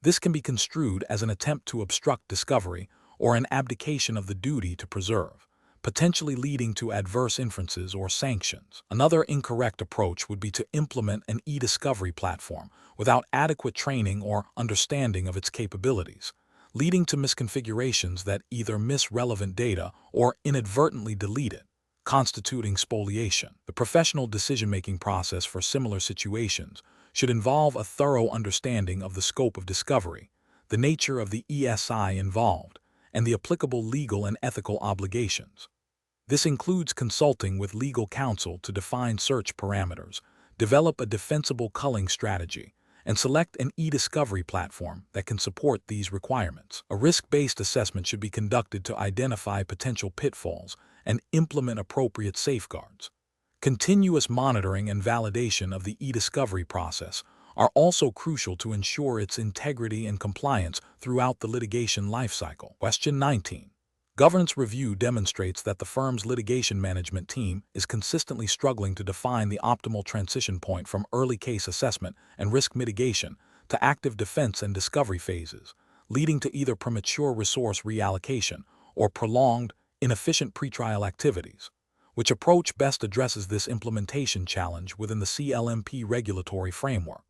[SPEAKER 1] This can be construed as an attempt to obstruct discovery or an abdication of the duty to preserve, potentially leading to adverse inferences or sanctions. Another incorrect approach would be to implement an e-discovery platform without adequate training or understanding of its capabilities, leading to misconfigurations that either miss relevant data or inadvertently delete it, constituting spoliation. The professional decision-making process for similar situations should involve a thorough understanding of the scope of discovery, the nature of the ESI involved, and the applicable legal and ethical obligations. This includes consulting with legal counsel to define search parameters, develop a defensible culling strategy, and select an e-discovery platform that can support these requirements. A risk-based assessment should be conducted to identify potential pitfalls and implement appropriate safeguards. Continuous monitoring and validation of the e-discovery process are also crucial to ensure its integrity and compliance throughout the litigation lifecycle. Question 19. Governance review demonstrates that the firm's litigation management team is consistently struggling to define the optimal transition point from early case assessment and risk mitigation to active defense and discovery phases, leading to either premature resource reallocation or prolonged, inefficient pretrial activities. Which approach best addresses this implementation challenge within the CLMP regulatory framework?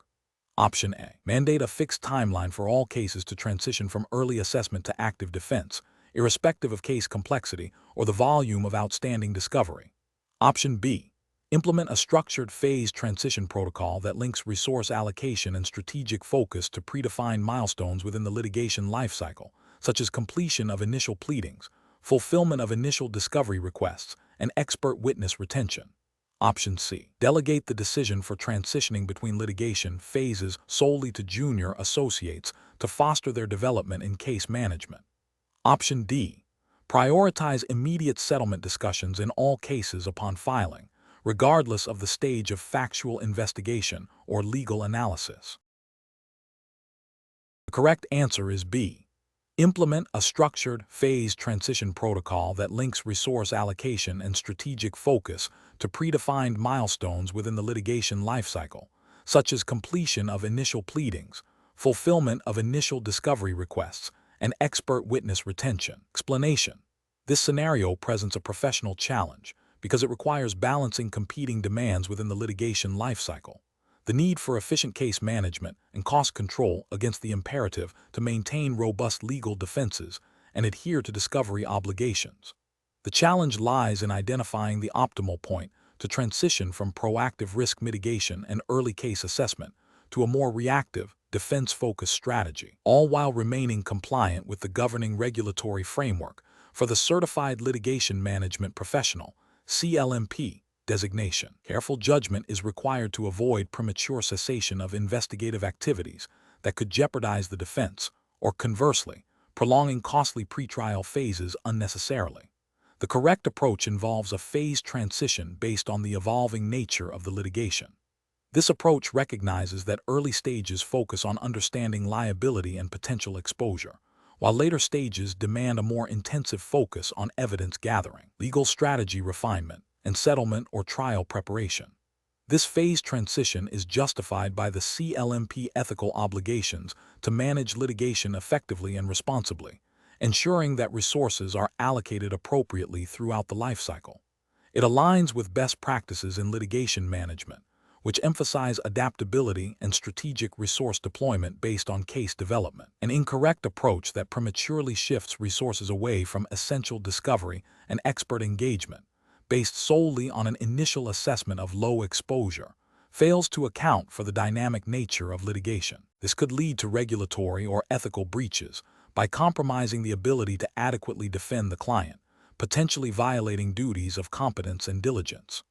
[SPEAKER 1] Option A. Mandate a fixed timeline for all cases to transition from early assessment to active defense, irrespective of case complexity or the volume of outstanding discovery. Option B. Implement a structured phased transition protocol that links resource allocation and strategic focus to predefined milestones within the litigation lifecycle, such as completion of initial pleadings, fulfillment of initial discovery requests, and expert witness retention. Option C. Delegate the decision for transitioning between litigation phases solely to junior associates to foster their development in case management. Option D. Prioritize immediate settlement discussions in all cases upon filing, regardless of the stage of factual investigation or legal analysis. The correct answer is B. Implement a structured, phased transition protocol that links resource allocation and strategic focus to predefined milestones within the litigation lifecycle, such as completion of initial pleadings, fulfillment of initial discovery requests, and expert witness retention. Explanation. This scenario presents a professional challenge because it requires balancing competing demands within the litigation lifecycle. The need for efficient case management and cost control against the imperative to maintain robust legal defenses and adhere to discovery obligations. The challenge lies in identifying the optimal point to transition from proactive risk mitigation and early case assessment to a more reactive, defense-focused strategy, all while remaining compliant with the governing regulatory framework for the Certified Litigation Management Professional, CLMP, designation. Careful judgment is required to avoid premature cessation of investigative activities that could jeopardize the defense, or conversely, prolonging costly pretrial phases unnecessarily. The correct approach involves a phased transition based on the evolving nature of the litigation. This approach recognizes that early stages focus on understanding liability and potential exposure, while later stages demand a more intensive focus on evidence gathering, legal strategy refinement, and settlement or trial preparation. This phased transition is justified by the CLMP ethical obligations to manage litigation effectively and responsibly, ensuring that resources are allocated appropriately throughout the lifecycle. It aligns with best practices in litigation management, which emphasize adaptability and strategic resource deployment based on case development. An incorrect approach that prematurely shifts resources away from essential discovery and expert engagement, based solely on an initial assessment of low exposure, fails to account for the dynamic nature of litigation. This could lead to regulatory or ethical breaches by compromising the ability to adequately defend the client, potentially violating duties of competence and diligence.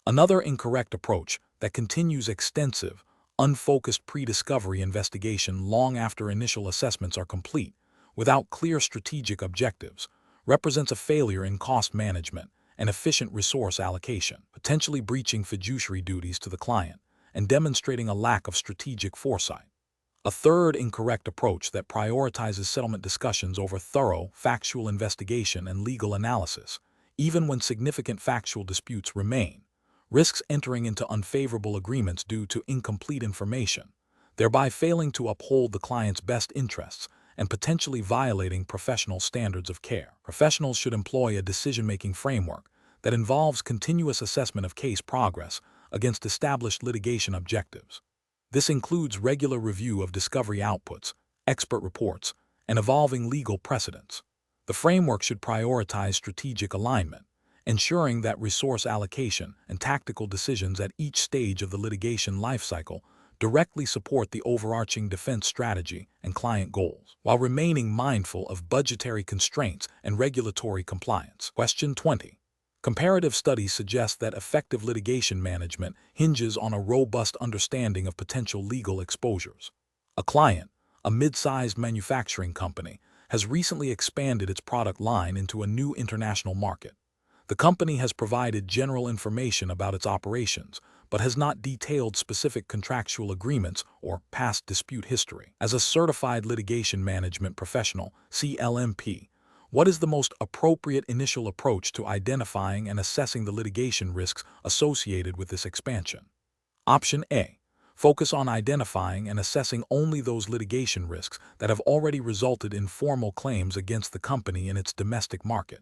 [SPEAKER 1] Another incorrect approach that continues extensive, unfocused pre-discovery investigation long after initial assessments are complete, without clear strategic objectives, represents a failure in cost management and efficient resource allocation, potentially breaching fiduciary duties to the client and demonstrating a lack of strategic foresight. A third incorrect approach that prioritizes settlement discussions over thorough, factual investigation and legal analysis, even when significant factual disputes remain, risks entering into unfavorable agreements due to incomplete information, thereby failing to uphold the client's best interests and potentially violating professional standards of care. Professionals should employ a decision-making framework that involves continuous assessment of case progress against established litigation objectives. This includes regular review of discovery outputs, expert reports, and evolving legal precedents. The framework should prioritize strategic alignment, ensuring that resource allocation and tactical decisions at each stage of the litigation lifecycle directly support the overarching defense strategy and client goals, while remaining mindful of budgetary constraints and regulatory compliance. Question 20. Comparative studies suggest that effective litigation management hinges on a robust understanding of potential legal exposures. A client, a mid-sized manufacturing company, has recently expanded its product line into a new international market. The company has provided general information about its operations, but has not detailed specific contractual agreements or past dispute history. As a certified litigation management professional, CLMP, what is the most appropriate initial approach to identifying and assessing the litigation risks associated with this expansion? Option A. Focus on identifying and assessing only those litigation risks that have already resulted in formal claims against the company in its domestic market.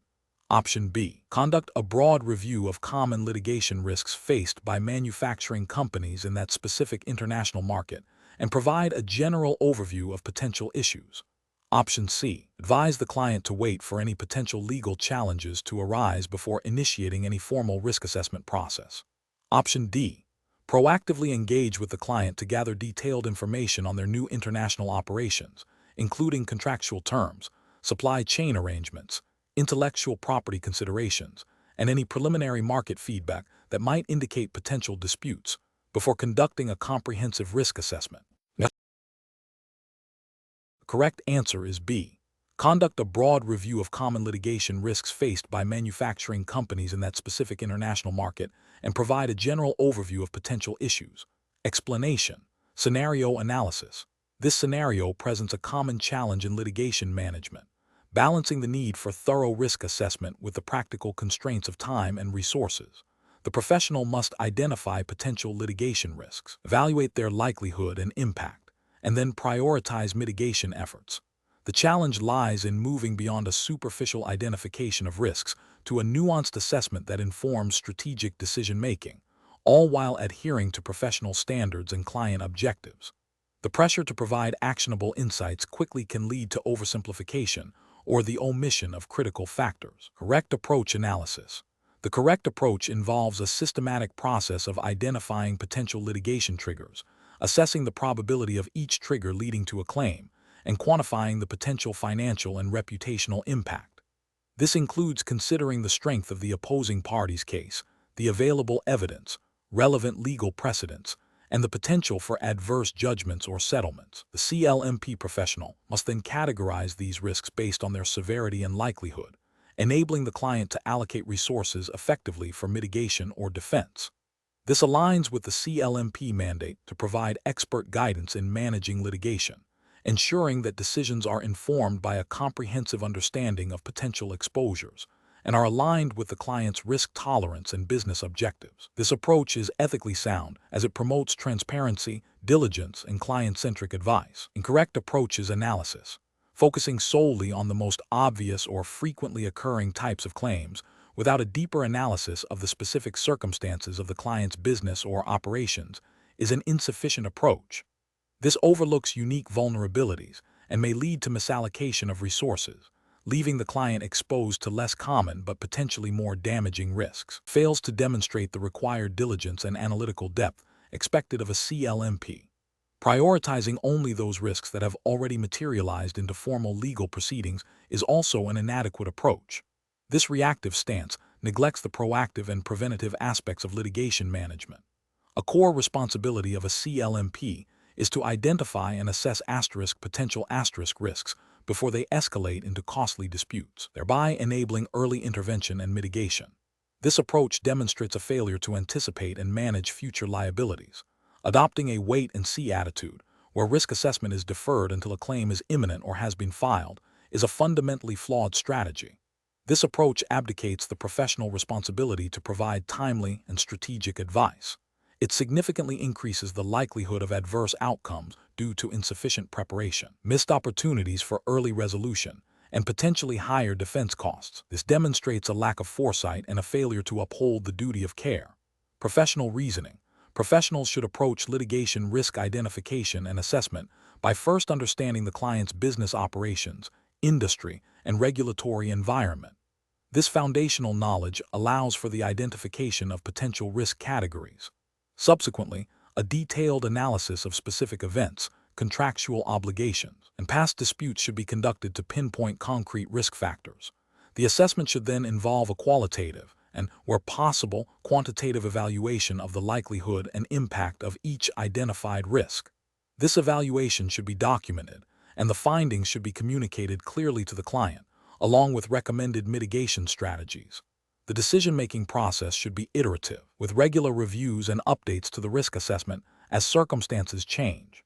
[SPEAKER 1] Option B. Conduct a broad review of common litigation risks faced by manufacturing companies in that specific international market and provide a general overview of potential issues. Option C. Advise the client to wait for any potential legal challenges to arise before initiating any formal risk assessment process. Option D. Proactively engage with the client to gather detailed information on their new international operations, including contractual terms, supply chain arrangements, intellectual property considerations, and any preliminary market feedback that might indicate potential disputes before conducting a comprehensive risk assessment. The correct answer is B. Conduct a broad review of common litigation risks faced by manufacturing companies in that specific international market and provide a general overview of potential issues. Explanation. Scenario analysis. This scenario presents a common challenge in litigation management, balancing the need for thorough risk assessment with the practical constraints of time and resources. The professional must identify potential litigation risks, evaluate their likelihood and impact, and then prioritize mitigation efforts. The challenge lies in moving beyond a superficial identification of risks to a nuanced assessment that informs strategic decision-making, all while adhering to professional standards and client objectives. The pressure to provide actionable insights quickly can lead to oversimplification or the omission of critical factors. Correct approach analysis. The correct approach involves a systematic process of identifying potential litigation triggers, assessing the probability of each trigger leading to a claim, and quantifying the potential financial and reputational impact. This includes considering the strength of the opposing party's case, the available evidence, relevant legal precedents, and the potential for adverse judgments or settlements. The CLMP professional must then categorize these risks based on their severity and likelihood, enabling the client to allocate resources effectively for mitigation or defense. This aligns with the CLMP mandate to provide expert guidance in managing litigation, ensuring that decisions are informed by a comprehensive understanding of potential exposures and are aligned with the client's risk tolerance and business objectives. This approach is ethically sound as it promotes transparency, diligence, and client-centric advice. Incorrect approach is analysis, focusing solely on the most obvious or frequently occurring types of claims without a deeper analysis of the specific circumstances of the client's business or operations, is an insufficient approach. This overlooks unique vulnerabilities and may lead to misallocation of resources, leaving the client exposed to less common but potentially more damaging risks. Fails to demonstrate the required diligence and analytical depth expected of a CLMP. Prioritizing only those risks that have already materialized into formal legal proceedings is also an inadequate approach. This reactive stance neglects the proactive and preventative aspects of litigation management. A core responsibility of a CLMP is to identify and assess potential risks before they escalate into costly disputes, thereby enabling early intervention and mitigation. This approach demonstrates a failure to anticipate and manage future liabilities. Adopting a wait-and-see attitude, where risk assessment is deferred until a claim is imminent or has been filed, is a fundamentally flawed strategy. This approach abdicates the professional responsibility to provide timely and strategic advice. It significantly increases the likelihood of adverse outcomes due to insufficient preparation, missed opportunities for early resolution, and potentially higher defense costs. This demonstrates a lack of foresight and a failure to uphold the duty of care. Professional reasoning. Professionals should approach litigation risk identification and assessment by first understanding the client's business operations, industry, and regulatory environment. This foundational knowledge allows for the identification of potential risk categories. Subsequently, a detailed analysis of specific events, contractual obligations, and past disputes should be conducted to pinpoint concrete risk factors. The assessment should then involve a qualitative and, where possible, quantitative evaluation of the likelihood and impact of each identified risk. This evaluation should be documented, and the findings should be communicated clearly to the client, along with recommended mitigation strategies. The decision-making process should be iterative, with regular reviews and updates to the risk assessment as circumstances change.